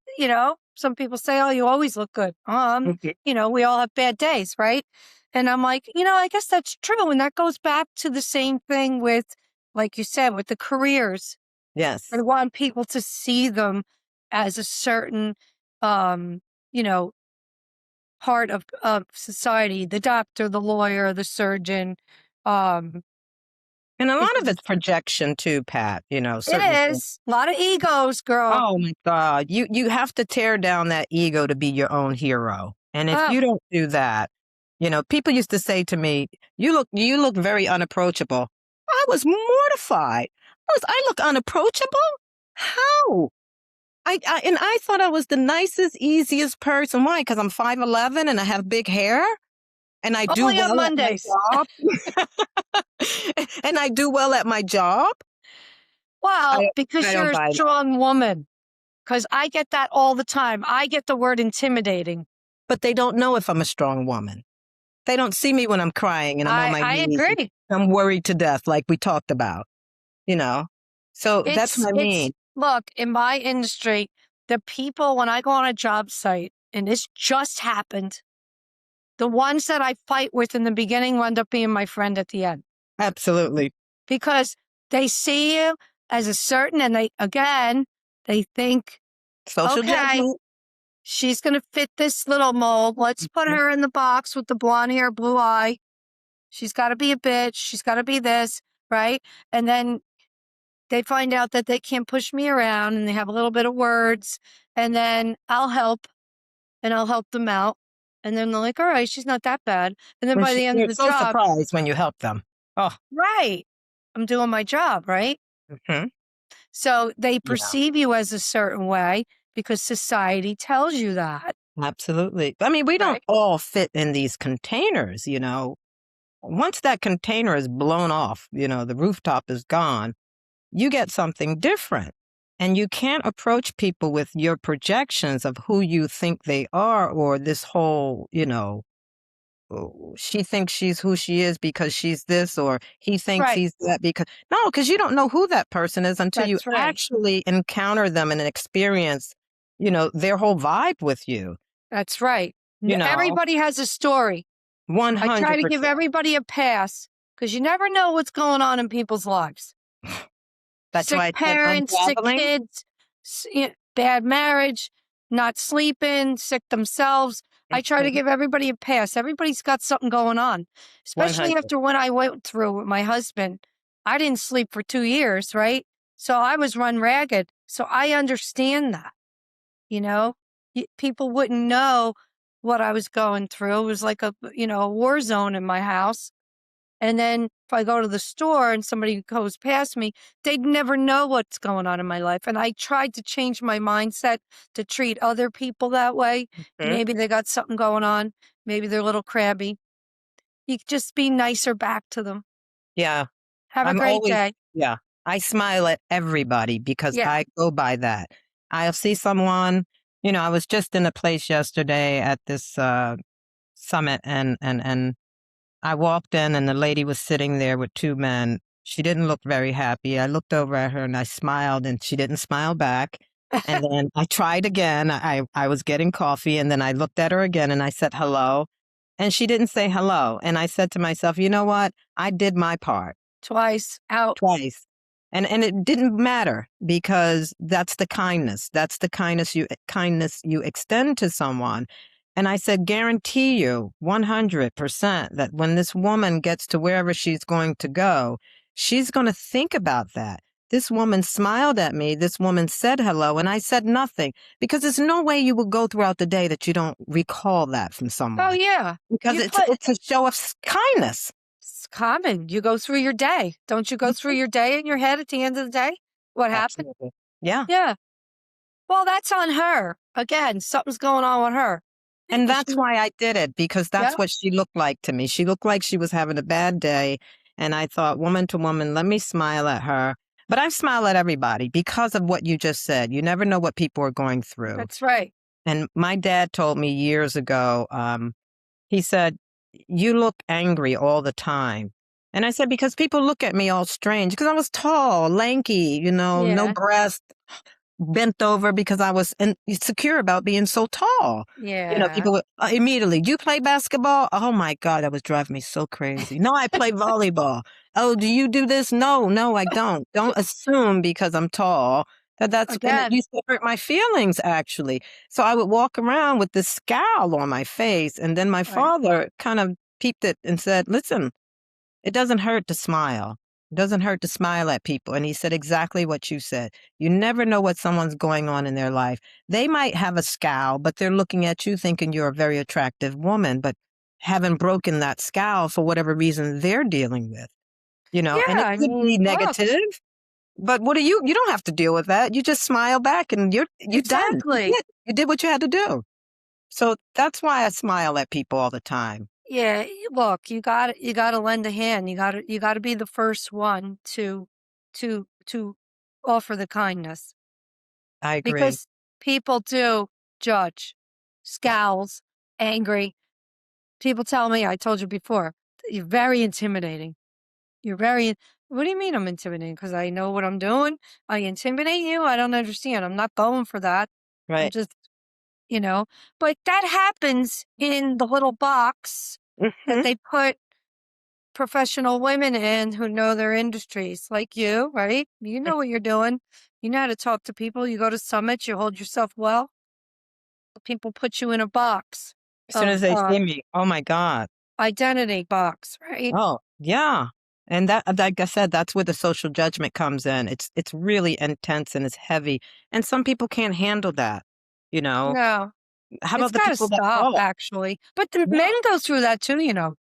some people say, oh, you always look good. Mhm. We all have bad days, right? And I'm like, I guess that's true. And that goes back to the same thing with, like you said, with the careers. I Yes. want people to see them as a certain, um, you know, part of society, the doctor, the lawyer, the surgeon. Um, And a it's, lot of it's projection too, Pat, it certain things. is a lot of egos, girl. Oh my God. You have to tear down that ego to be your own hero. And if Oh, you don't do that, people used to say to me, you look very unapproachable. I was mortified. I look unapproachable? How? And I thought I was the nicest, easiest person. Why? Because I'm 5'11" and I have big hair and I do only on well at my Mondays. job. And I do well at my job. Well, I because I you're don't a buy that. strong woman. Because I get that all the time. I get the word intimidating. But they don't know if I'm a strong woman. They don't see me when I'm crying and I'm on my I knees and agree. I'm worried to death, like we talked about, you know? So that's what I mean. Look, in my industry, the people, when I go on a job site, and this just happened, the ones that I fight with in the beginning wind up being my friend at the end Absolutely. because they see you as a certain, and they think, Social okay, judgment. she's going to fit this little mold. Let's put Mhm. her in the box with the blonde hair, blue eye. She's got to be a bitch. She's got to be this, right? And then they find out that they can't push me around and they have a little bit of words. And then I'll help them out. And then they're like, all right, she's not that bad. And then And by the end of they're the so job, surprised when you help them. Oh, right, I'm doing my job, right? mhm. So they Yeah, perceive you as a certain way because society tells you that, absolutely. I mean, we don't right? all fit in these containers. Once that container is blown off, the rooftop is gone, you get something different. And you can't approach people with your projections of who you think they are or this whole, "Oh, she thinks she's who she is because she's this, or he thinks Right. he's that because no, because you don't know who that person is until you That's right. actually encounter them and experience, their whole vibe with you, That's right. you know, Everybody has a story. I try to give 100%. everybody a pass because you never know what's going on in people's lives. That's Sick why I said parents, sick unraveling. kids, bad marriage. not sleeping, sick themselves. I try to Mhm. give everybody a pass. Everybody's got something going on, especially 100. after what I went through with my husband. I didn't sleep for 2 years, right? So I was run ragged. So I understand that, you know, people wouldn't know what I was going through. It was like a war zone in my house. And then if I go to the store and somebody goes past me, they'd never know what's going on in my life. And I tried to change my mindset to treat other people that way. Mhm. Maybe they got something going on. Maybe they're a little crabby. You could just be nicer back to them. Yeah. Have a I'm great always day. yeah. I smile at everybody because Yeah. I go by that. I'll see someone, I was just in a place yesterday at this, summit and I walked in and the lady was sitting there with 2 men. She didn't look very happy. I looked over at her and I smiled and she didn't smile back. And then I tried again. I was getting coffee and then I looked at her again and I said hello. And she didn't say hello. And I said to myself, you know what? I did my part Twice out. twice. And it didn't matter because that's the kindness. That's the kindness you extend to someone. And I said, guarantee you 100% that when this woman gets to wherever she's going to go, she's going to think about that. This woman smiled at me. This woman said hello, and I said nothing because there's no way you will go throughout the day that you don't recall that from Oh, someone yeah. because You it's put it's a show of kindness. It's common. You go through your day. Don't you go through Mhm. your day in your head at the end of the day? What happened? Absolutely. Yeah. Yeah. Well, that's on her. Again, something's going on with her. And She, that's why I did it, because yeah, that's what she looked like to me. She looked like she was having a bad day, and I thought, woman to woman, let me smile at her. But I smile at everybody because of what you just said. You never know what people are going through. that's right. And my dad told me years ago, he said, "You look angry all the time." And I said, "Because people look at me all strange, because I was tall, lanky, no Yeah. breast, bent over because I was insecure about being so tall. Yeah. People would immediately, "Do you play basketball?" Oh my God, that was driving me so crazy. "No, I play volleyball." "Oh, do you do this?" "No, no, I don't." Don't assume because I'm tall and it Again, used to hurt my feelings actually. So I would walk around with this scowl on my face. And then my right. father kind of peeped it and said, "Listen, it doesn't hurt to smile. It doesn't hurt to smile at people." And he said exactly what you said. You never know what someone's going on in their life. They might have a scowl, but they're looking at you thinking you're a very attractive woman, but haven't broken that scowl for whatever reason they're dealing with, Yeah. and it I could be mean, look, negative, but you don't have to deal with that. You just smile back and you're done. exactly. You did what you had to do. So that's why I smile at people all the time. Yeah. Look, you got to lend a hand. You got to be the first one to offer the kindness I agree. because people do judge, scowls, angry. People tell me, I told you before, that you're very intimidating. You're very What do you mean I'm intimidating? Because I know what I'm doing? I intimidate you? I don't understand. I'm not going for that. I'm Right. just, you know, but that happens in the little box that Hmm. they put professional women in who know their industries, like you, right? You know what you're doing. You know how to talk to people. You go to summits, you hold yourself well. People put you in a box As soon of as they see me, oh my God. identity box, right? Oh, yeah. And that, like I said, that's where the social judgment comes in. It's really intense and it's heavy. And some people can't handle that, you know. No. How It's about the gotta people that stop, fall? actually. But the Yeah. men go through that too, you know?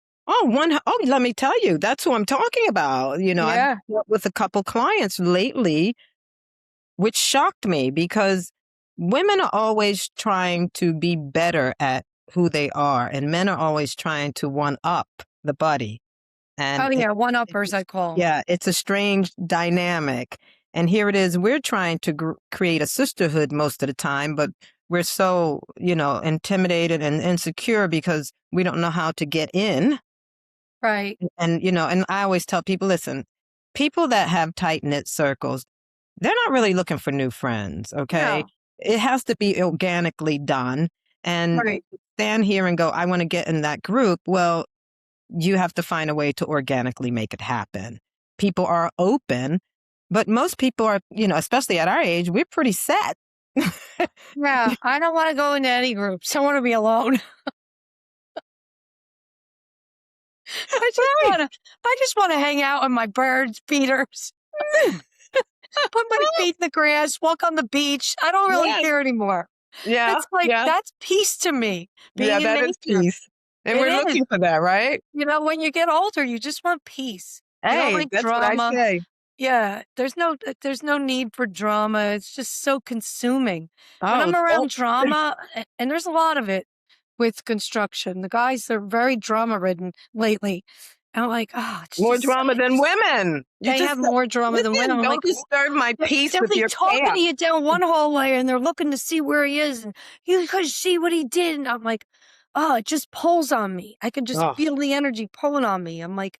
Let me tell you, that's who I'm talking about. I've Yeah, dealt with a couple clients lately, which shocked me because women are always trying to be better at who they are, and men are always trying to one up the buddy. And oh, yeah, one-uppers, I it's call them. yeah, it's a strange dynamic. And here it is, we're trying to create a sisterhood most of the time, but we're so, intimidated and insecure because we don't know how to get in. Right. And I always tell people, listen, people that have tight knit circles, they're not really looking for new friends, okay? No. It has to be organically done. And Right. stand here and go, I want to get in that group. Well, you have to find a way to organically make it happen. People are open, but most people are, especially at our age, we're pretty set. Yeah, I don't want to go into any groups. I want to be alone. I just Right. want to. I just want to hang out with my birds, feeders, put my feet in the grass, walk on the beach. I don't really Yes. care anymore. Yeah. It's like Yeah. that's peace to me. Yeah, Being in that is nature. peace. And It we're is. looking for that, right? When you get older, you just want peace. You don't Hey, like that's what I drama. say. Yeah, there's no need for drama. It's just so consuming. When Oh, I'm don't around drama, and there's a lot of it with construction. The guys are very drama ridden lately. And I'm like, oh, more drama than women. You they just have more drama than women. listen, I'm don't like, disturb my peace they'll with be your talking chaos. to you down one hallway and they're looking to see where he is and you could see what he did. And I'm like, oh, it just pulls on me. I can just Oh, feel the energy pulling on me. I'm like,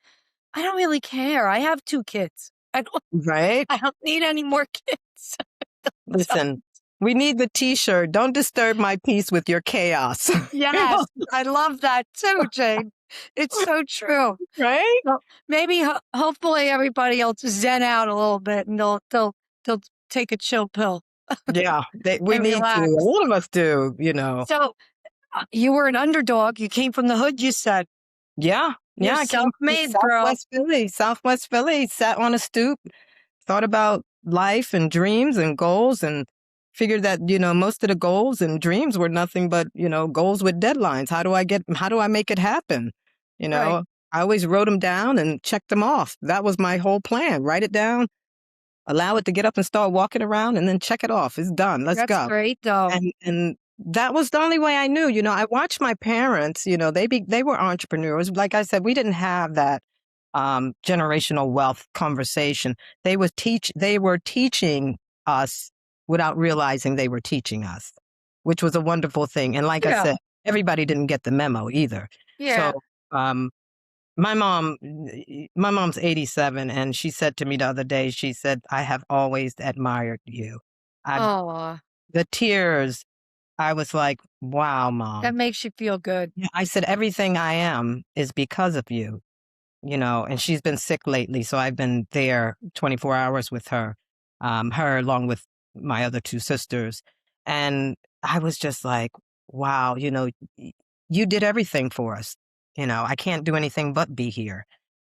I don't really care. I have 2 kids. right? I don't need any more kids. So, Listen, we need the t-shirt. Don't disturb my peace with your chaos. You know, yes, I love that too, Jane. It's so true. right? So maybe hopefully everybody else zen out a little bit and they'll take a chill pill Yeah, we and need to. A relax. lot of us do, you know. So you were an underdog. You came from the hood, you said. Yeah, You're yeah, I came from self-made, girl. Southwest Philly, sat on a stoop, thought about life and dreams and goals and figured that, most of the goals and dreams were nothing but, goals with deadlines. How do I make it happen? You Right. know, I always wrote them down and checked them off. That was my whole plan. Write it down, allow it to get up and start walking around and then check it off. It's done. Let's That's go. great though. And that was the only way I knew. I watched my parents, they were entrepreneurs. Like I said, we didn't have that generational wealth conversation. They were teaching us without realizing they were teaching us, which was a wonderful thing. And like I Yeah. said, everybody didn't get the memo either. Yeah. So um my mom my mom's 87 and she said to me the other day, she said, I have always admired you. I Oh, the tears, I was like, wow, that mom. makes you feel good. Yeah, I said, everything I am is because of you. And she's been sick lately, so I've been there 24 hours with her, her along with my other 2 sisters. And I was just like, wow, you did everything for us. I can't do anything but be here.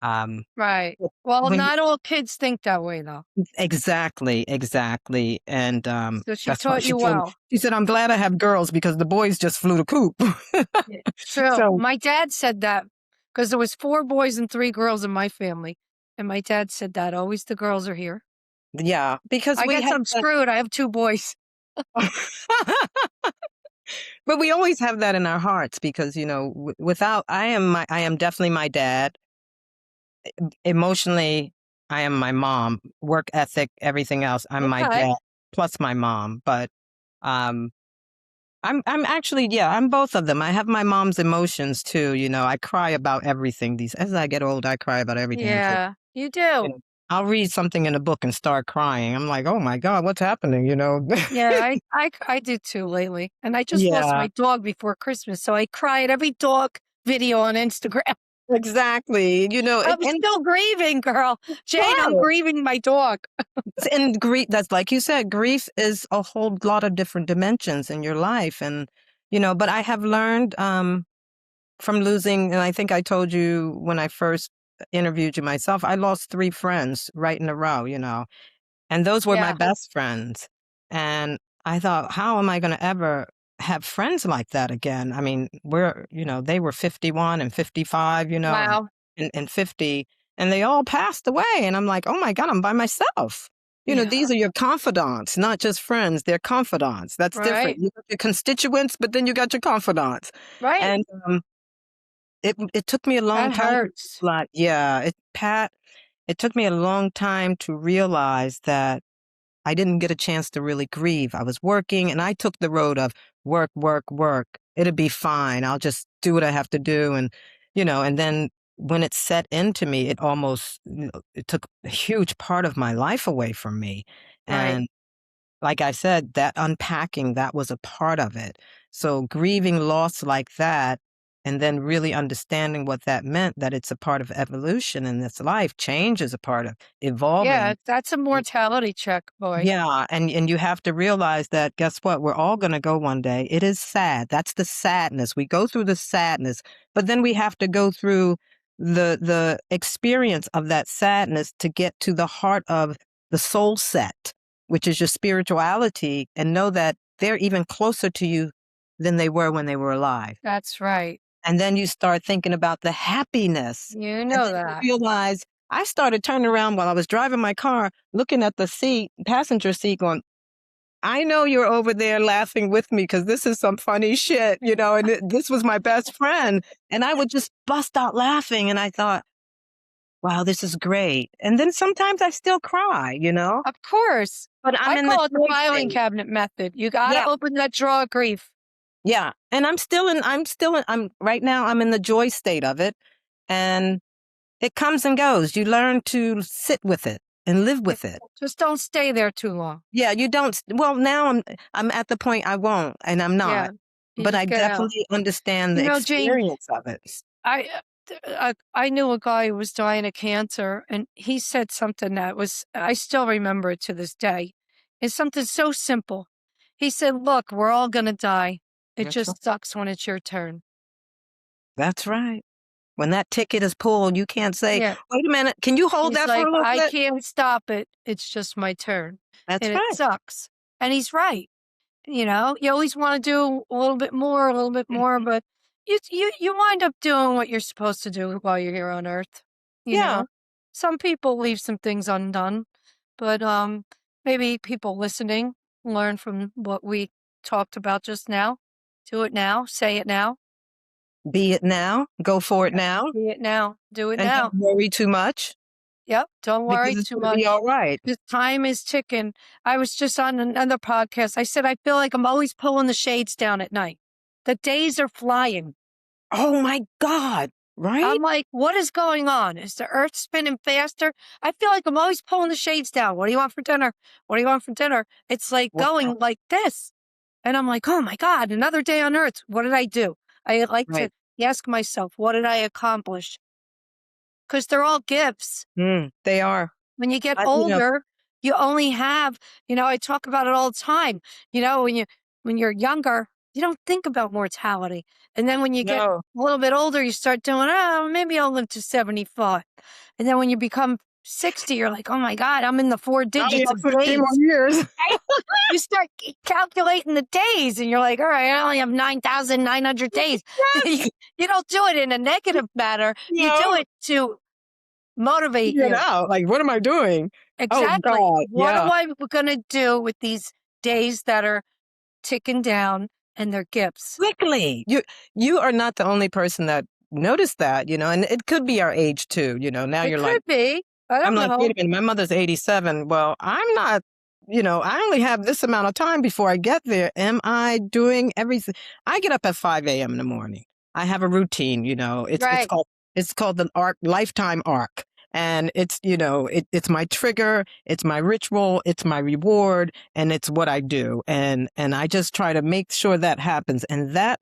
Um, Right. Well, when not all kids think that way though. exactly, exactly. And So she that's why taught she you told me, well. she said, I'm glad I have girls because the boys just flew the coop. Yeah, true. So My dad said that because there was 4 boys and 3 girls in my family. And my dad said that always the girls are here. yeah, because I we guess have I'm that. screwed. I have 2 boys. But we always have that in our hearts because, without I am definitely my dad. Emotionally, I am my mom. Work ethic, everything else, I'm my Okay. dad plus my mom. But um I'm actually, yeah, I'm both of them. I have my mom's emotions too, I cry about everything. These As I get older, I cry about everything, Yeah, you you do. know. I'll read something in a book and start crying. I'm like, "Oh my god, what's happening?" Yeah, I do too lately. And I just lost Yeah, my dog before Christmas, so I cry at every dog video on Instagram. exactly. I'm still grieving, girl. Jane, I'm Right. grieving my dog. And grief, that's like you said, grief is a whole lot of different dimensions in your life. And, but I have learned from losing, and I think I told you when I first interviewed you myself, I lost 3 friends right in a row. And those were my Yeah. best friends. And I thought, how am I going to ever have friends like that again? I mean, they were 51 and 55, Wow. and 50, and they all passed away. And I'm like, oh my God, I'm by myself. Yeah. These are your confidants, not just friends. They're confidants. That's different. Right. You got your constituents, but then you got your confidants. Right. And it took me a long That time. hurts. Yeah, it took me a long time to realize that I didn't get a chance to really grieve. I was working and I took the road of work, work, work. It'll be fine. I'll just do what I have to do. And then when it set into me, it almost, it took a huge part of my life away from me. Right. And like I said, that unpacking, that was a part of it. So grieving loss like that and then really understanding what that meant, that it's a part of evolution in this life. Change is a part of Yeah, evolving. that's a mortality check, boy. Yeah, and you have to realize that, guess what? We're all gonna go one day. It is sad. That's the sadness. We go through the sadness, but then we have to go through the experience of that sadness to get to the heart of the soul set, which is your spirituality, and know that they're even closer to you than they were when they were alive. That's right. And then you start thinking about the happiness, You and know then you that. realize I started turning around while I was driving my car, looking at the seat, passenger seat, going, "I know you're over there laughing with me because this is some funny shit," and this was my best friend, and I would just bust out laughing, and I thought, "Wow, this is great." And then sometimes I still cry, Of course. but I'm I in the call it the joy filing state. cabinet method. You gotta Yeah, open that drawer of grief. yeah, and I'm right now, I'm in the joy state of it, and it comes and goes. You learn to sit with it and live Yeah, with it. just don't stay there too long. Yeah, you don't well, now I'm at the point I won't, and I'm Yeah. not, You but I just get out. definitely understand the Jane, experience of it. I knew a guy who was dying of cancer, and he said something that was, I still remember it to this day. It's something so simple. He said, "Look, we're all gonna die. It That's right. just sucks when it's your turn." That's right. When that ticket is pulled, you can't say, Yeah. "Wait a minute, can you hold He's that for like, a little "I bit?" can't stop it. It's just my turn, That's and it right. sucks." And he's right. You always want to do a little bit more, but you wind up doing what you're supposed to do while you're here on Earth. You Yeah, know, some people leave some things undone, but maybe people listening learn from what we talked about just now. Do it now. Say it now. be it now, go for it now, See it now. Do it and now. don't worry too much Yep. Don't because worry it's too gonna be much. alright. The time is ticking. I was just on another podcast. I said, I feel like I'm always pulling the shades down at night. The days are flying. Oh my god, right? I'm like, what is going on? Is the earth spinning faster? I feel like I'm always pulling the shades down. What do you want for dinner? What do you want for dinner? It's like Wow, going like this. And I'm like, oh my God, another day on earth. What did I do? I like to right. ask myself, what did I accomplish? Because they're all gifts. They are. When you get I older, you only have, I talk about it all the time. When you're younger, you don't think about mortality. And then when you get no. a little bit older, you start doing, oh, maybe I'll live to 75. And then when you become 60, you're like, oh my God, I'm in the four Now you digits have of 15 more days. years. Right? You start calculating the days and you're like, all right, I only have 9,900 days. Yes. You don't do it in a negative manner. You do No. it to motivate Get you. out. Like, what am I doing? Oh Exactly. god, What yeah. am I gonna do with these days that are ticking down and they're gifts? Quickly. You are not the only person that noticed that, and it could be our age too. Now It you're like, could be. I I'm don't like, "Wait know. a minute, my mother's 87. Well, I'm not, I only have this amount of time before I get there. Am I doing everything?" I get up at 5 a.m. in the morning. I have a routine. It's Right. called the arc lifetime arc. And it's my trigger, it's my ritual, it's my reward, and it's what I do. And I just try to make sure that happens. And that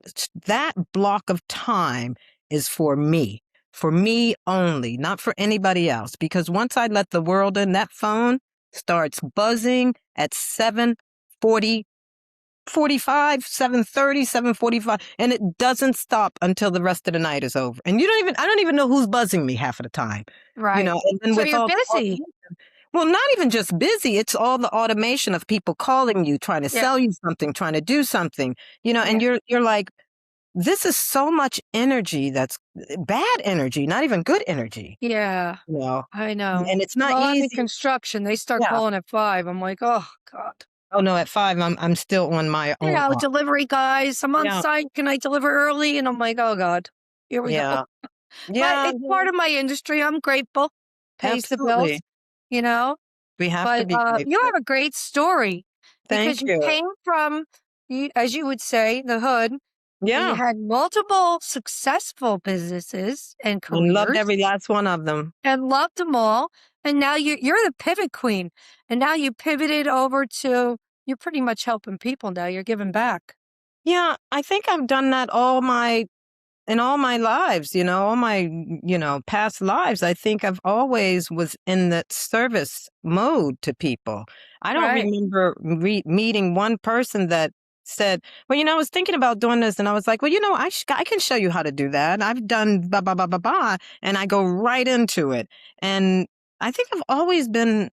block of time is for me only, not for anybody else. Because once I let the world in, that phone starts buzzing at 7:40, 7:30, 7:45, and it doesn't stop until the rest of the night is over. And I don't even know who's buzzing me half of the time. Right. And then So with you're all the busy. automation, well, not even just busy, it's all the automation of people calling you, trying to Yeah. sell you something, trying to do something, Yeah. and you're like, this is so much energy that's bad energy, not even good energy, Yeah. you know, I know. and it's not Well, I'm in easy. construction. They start Yeah. calling at 5. I'm like, oh God. Oh, no, at 5, I'm still on my own arc. Delivery guys. I'm on Yeah, site. Can I deliver early? And I'm like, oh God. Here we go. yeah, But yeah, it's part of my industry. I'm grateful. Pays the bills, absolutely. you know? We have to But, be you grateful. have a great story because Thank you you. came from, as you would say, the hood, and you Yeah, had multiple successful businesses and and loved careers every last one of them. and loved them all. And now you're the pivot queen. And now you pivoted over to, you're pretty much helping people now. You're giving back. Yeah, I think I've done that all my in all my lives, all my, past lives, I think I've always was in that service mode to people. I don't Right. remember meeting one person that said, well, I was thinking about doing this. And I was like, well, I can show you how to do that. I've done blah, blah, blah, blah, blah. And I go right into it. And I think I've always been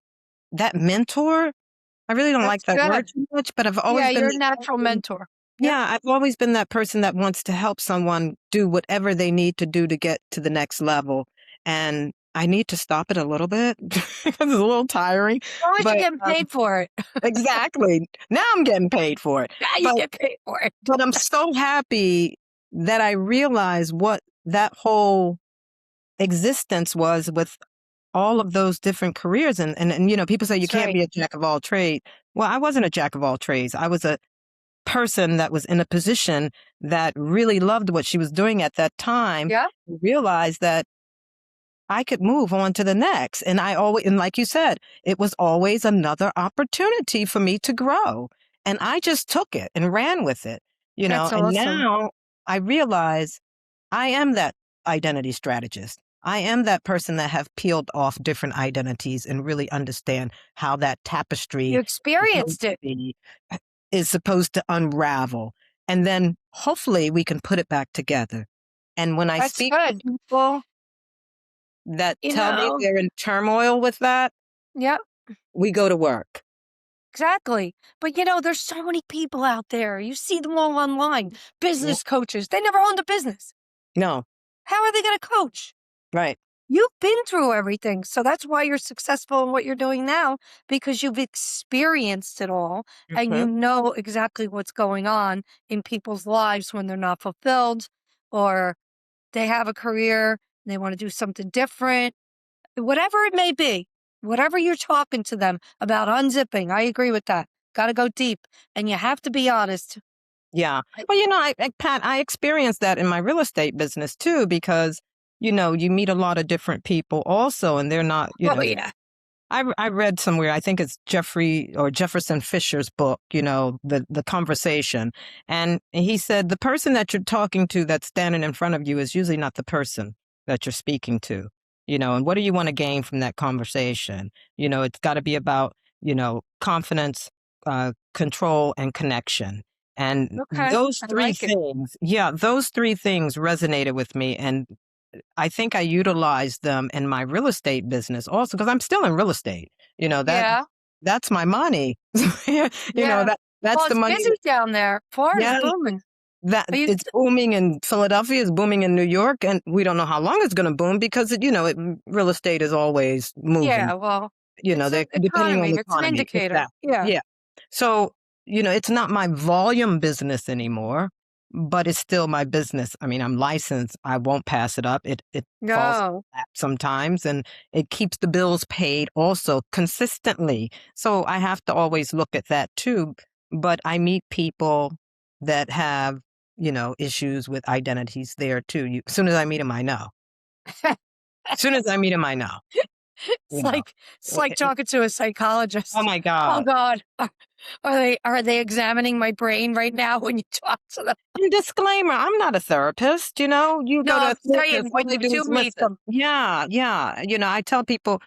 that mentor. I really don't like That's that word good. too much, but I've Yeah, always been you're a that natural person. mentor. Yep. Yeah, I've always been that person that wants to help someone do whatever they need to do to get to the next level. And I need to stop it a little bit because it's a little tiring. As long as you're But getting paid for it. exactly. Now I'm getting paid for it. Now you But get paid for it. but I'm so happy that I realized what that whole existence was with all of those different careers. And people say you That's can't right. be a jack of all trades. Well, I wasn't a jack of all trades. I was a person that was in a position that really loved what she was doing at that time, Yeah. realized that I could move on to the next. And like you said, it was always another opportunity for me to grow. And I just took it and ran with it, That's and awesome. now I realize I am that identity strategist. I am that person that have peeled off different identities and really understand how that You tapestry experienced it. is supposed to unravel. And then hopefully we can put it back together. And when I That's speak to good. people that You tell me know, they're in turmoil with that, yep, we go to work. exactly. But there's so many people out there. You see them all online. Yeah. Business coaches. They never owned a business. No, How are they going to coach? right. You've been through everything. So that's why you're successful in what you're doing now, because you've experienced it all and you Mhm. know exactly what's going on in people's lives when they're not fulfilled or they have a career, they want to do something different, whatever it may be, whatever you're talking to them about unzipping. I agree with that. Got to go deep and you have to be honest. Yeah. I- Well, Pat, I experienced that in my real estate business too, because, you meet a lot of different people also, and they're not, Oh, yeah. I read somewhere, I think it's Jeffrey or Jefferson Fisher's book, the conversation. And he said the person that you're talking to that's standing in front of you is usually not the person that you're speaking to, and what do you want to gain from that conversation? It's got to be about, confidence, control, and connection. And Okay. I like it. those three things resonated with me. And I think I utilized them in my real estate business also because I'm still in real estate. You know, that Yeah. that's my money. Yeah. That's Well, the it's money. busy down there. Florida's Yeah, booming. that Are you? it's booming in Philadelphia, it's booming in New York, and we don't know how long it's going to boom because real estate is always moving. Yeah. Well, it's They're an depending on economy. the It's an economy. indicator. Exactly. Yeah. Yeah. So, it's not my volume business anymore, but it's still my business. I mean, I'm licensed. I won't pass it up. It falls No. flat sometimes and it keeps the bills paid also consistently. So I have to always look at that too. But I meet people that have, issues with identities there too. As soon as I meet them, I know. As soon as I meet them, I know. It's You know. like talking to a Oh psychologist. my Oh God. God. Are they examining my brain right now when you talk to them? And disclaimer, I'm not a therapist, you No, go to I'm a therapist, saying all when they you do do is meet listen. them. Yeah, yeah. I tell people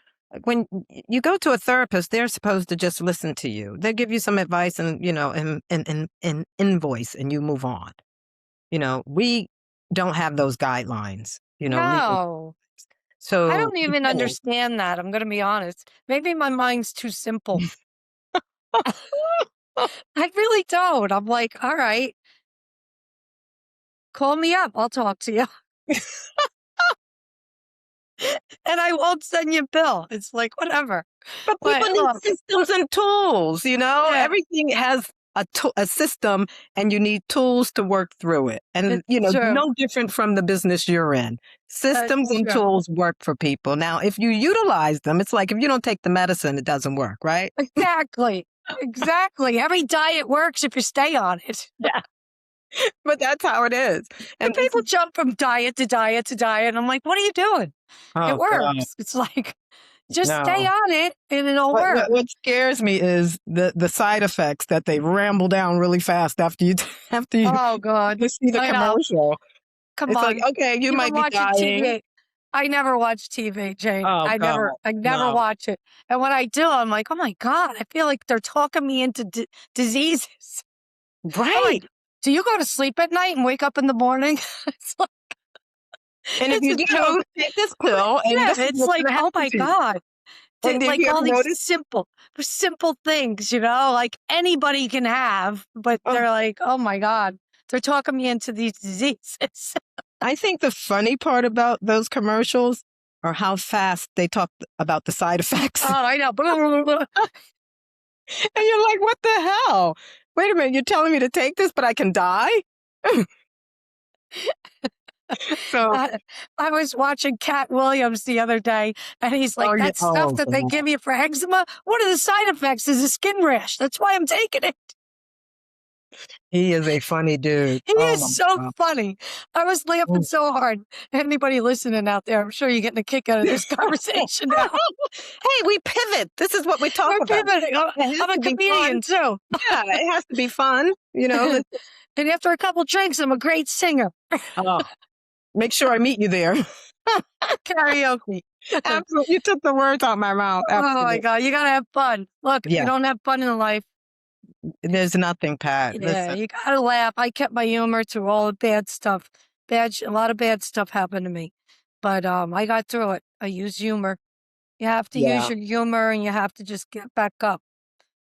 when you go to a therapist, they're supposed to just listen to you. They give you some advice and, and invoice and you move on. We don't have those guidelines, No. I so don't even understand that. I'm gonna be honest. Maybe my mind's too simple. I really don't. I'm like, all right, call me up. I'll talk to you. And I won't send you a bill. It's like, whatever. But people But need look, systems and tools, yeah, Everything has a system and you need tools to work through it. And, it's true. no different from the business you're in. That's Systems and true. tools work for people. Now, if you utilize them, it's like if you don't take the medicine, it doesn't work, right? Exactly. Exactly. Every diet works if you stay on it. Yeah. But that's how it is. And And this people is, jump from diet to diet to diet. And I'm like, what are you doing? It oh God, works. It's like, just stay no. on it and it'll What, work. what what scares me is the side effects that they ramble down really fast after you after you Oh God. see the I know. commercial. Come It's like, on. okay, you You've been might be watching dying. TV. I never watch TV, Jane. Oh God, I never no. watch it. And when I do, I'm like, oh my God, I feel like they're talking me into diseases. I'm like, Right. do you go to sleep at night and wake up in the morning? It's like, And if it's you a joke. do, take this pill, and Yeah, this is it's what's like, gonna oh happen my to you. God. And if Like you all ever these notice, simple things, like anybody can have, but oh, they're like, oh my God, they're talking me into these diseases. I think the funny part about those commercials are how fast they talk about the side effects. Oh, I know. Blah, blah, blah, blah. And you're like, what the hell? Wait a minute, you're telling me to take this, but I can die? So, I, I was watching Cat Williams the other day, and he's oh like, yeah, that stuff oh that they God. give you for eczema, one of the side effects is a skin rash. That's why I'm taking it. He is a funny dude. He Oh my is so God. funny. I was laughing Mm. so hard. Anybody listening out there, I'm sure you're getting a kick out of this conversation now. Hey, we pivot. This is what we talk We're about. pivoting. It has I'm a to be fun. comedian too. Yeah, it has to be fun. And after a couple drinks, I'm a great singer. Oh, make sure I meet you there. Karaoke. Absolutely. You took the words out my mouth. Oh my Absolutely. God, you gotta have fun. Look, if you Yeah, don't have fun in life, there's nothing, Pat. yeah, Listen, you gotta laugh. I kept my humor through all the bad stuff. A lot of bad stuff happened to me, but I got through it. I use humor. You have to use yeah. your humor, and you have to just get back up.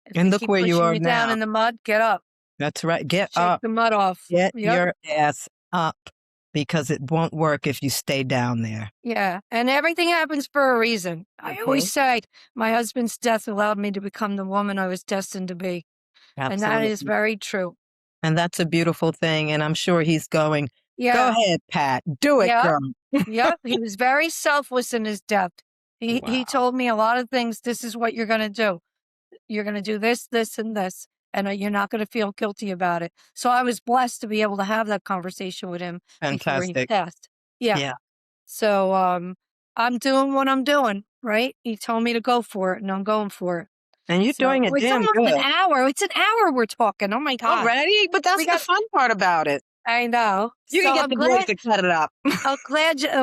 If And they look keep where you pushing are you down now. in the mud, get up, That's right. Get shake up. the mud off. Get Yep. your ass up because it won't work if you stay down there. Yeah, and everything happens for a reason. I always Mhm. say my husband's death allowed me to become the woman I was destined to be, and that is Absolutely. very true. And that's a beautiful thing. And I'm sure he's going, go Yeah, ahead, Pat. Do it, yeah, girl. yep. He was very selfless in his death. He Wow. told me a lot of things. This is what you're going to do. You're going to do this, this, and this, and you're not going to feel guilty about it. So I was blessed to be able to have that conversation with him before he Fantastic. passed. Yeah. Yeah. So I'm doing what I'm doing. Right. He told me to go for it, and I'm going for it. And you're So doing it it's damn almost an good. hour. It's an hour we're talking. Oh my God. Already? But We that's the got, fun part about it. I know. You So can get I'm the boys glad, to cut it up.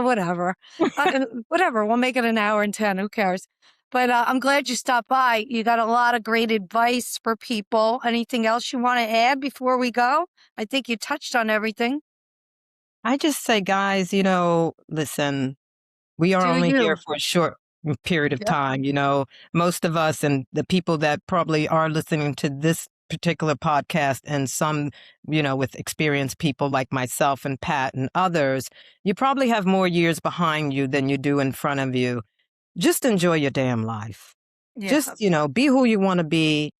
whatever. Whatever. We'll make it an hour and 10. Who cares? But I'm glad you stopped by. You got a lot of great advice for people. Anything else you want to add before we go? I think you touched on everything. I just say, guys, listen, we are Do only here you? for a short period of Yep. time. Most of us and the people that probably are listening to this particular podcast and some, with experienced people like myself and Pat and others, you probably have more years behind you than you do in front of you. Just enjoy your damn life. Yeah. Just, be who you want to be.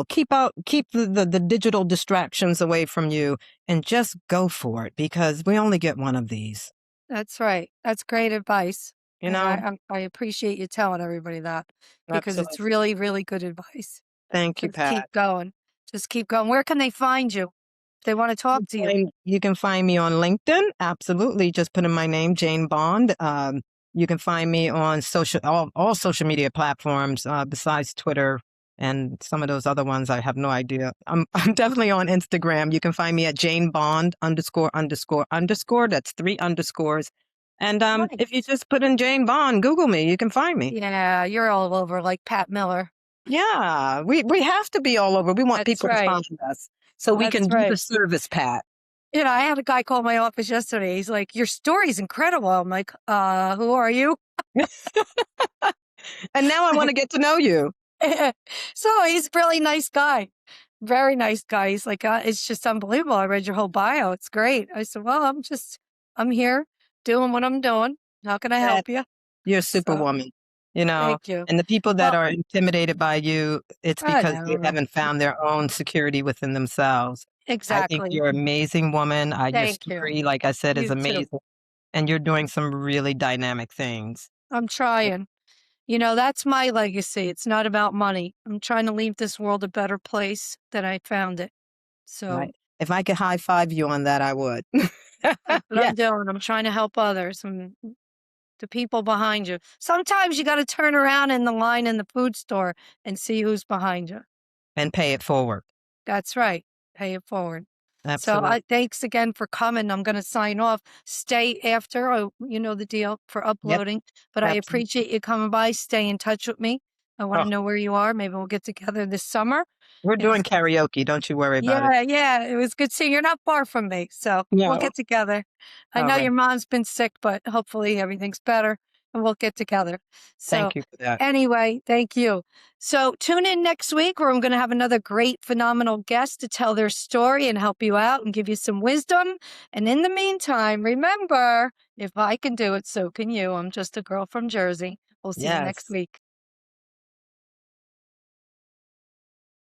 Keep the digital distractions away from you and just go for it because we only get one of these, That's right. That's great advice. you And know? I appreciate you telling everybody that because it's Absolutely. really, really good advice. Thank you, Just Pat. keep going. Just keep going. Where can they find you if they want to talk to you? You can find me on LinkedIn. Absolutely. Just put in my name, Jane Bond. You can find me on all social media platforms besides Twitter and some of those other ones. I have no idea. I'm definitely on Instagram. You can find me at Jane Bond ____. That's 3 underscores. And if you Nice. just put in Jane Bond, Google me, you can find me. Yeah, you're all over like Pat Miller. Yeah, we have to be all over. We want That's people to right. find us so we can That's do the right. service, Pat. I had a guy call my office yesterday. He's like, your story's incredible. I'm like, who are you? And now I want to get to know you. So he's a really nice guy. Very nice guy. He's like, it's just unbelievable. I read your whole bio. It's great. I said, well, I'm here doing what I'm doing. How can I Pat, help you? you're a So superwoman, thank you. and the people that Well, are intimidated by you, it's I because they know. haven't found their own security within themselves. I think Exactly. you're an amazing woman. Your Thank you. story, like I said, is You too. amazing, and you're doing some really dynamic things. I'm trying. That's my legacy. It's not about money. I'm trying to leave this world a better place than I found it. So Right? If I could high five you on that, I would. that's what I'm Yes, doing. I'm trying to help others and the people behind you. Sometimes you got to turn around in the line in the food store and see who's behind you. and pay it forward. That's right. Pay it forward. So Absolutely. thanks again for coming. I'm going to sign off. Stay after, you know the deal for Yep, uploading, but I absolutely. appreciate you coming by. Stay in touch with me. I want Oh, to know where you are. Maybe we'll get together this summer. we're It doing was, karaoke, don't you worry about it. yeah, yeah. It was good seeing you. You're not far from me, so we'll No. get together. I All know right. your mom's been sick, but hopefully everything's better and we'll get together. So Thank you for that. anyway, thank you. So tune in next week where I'm going to have another great, phenomenal guest to tell their story and help you out and give you some wisdom. And in the meantime, remember, if I can do it, so can you. I'm just a girl from Jersey. We'll see you next Yes. week.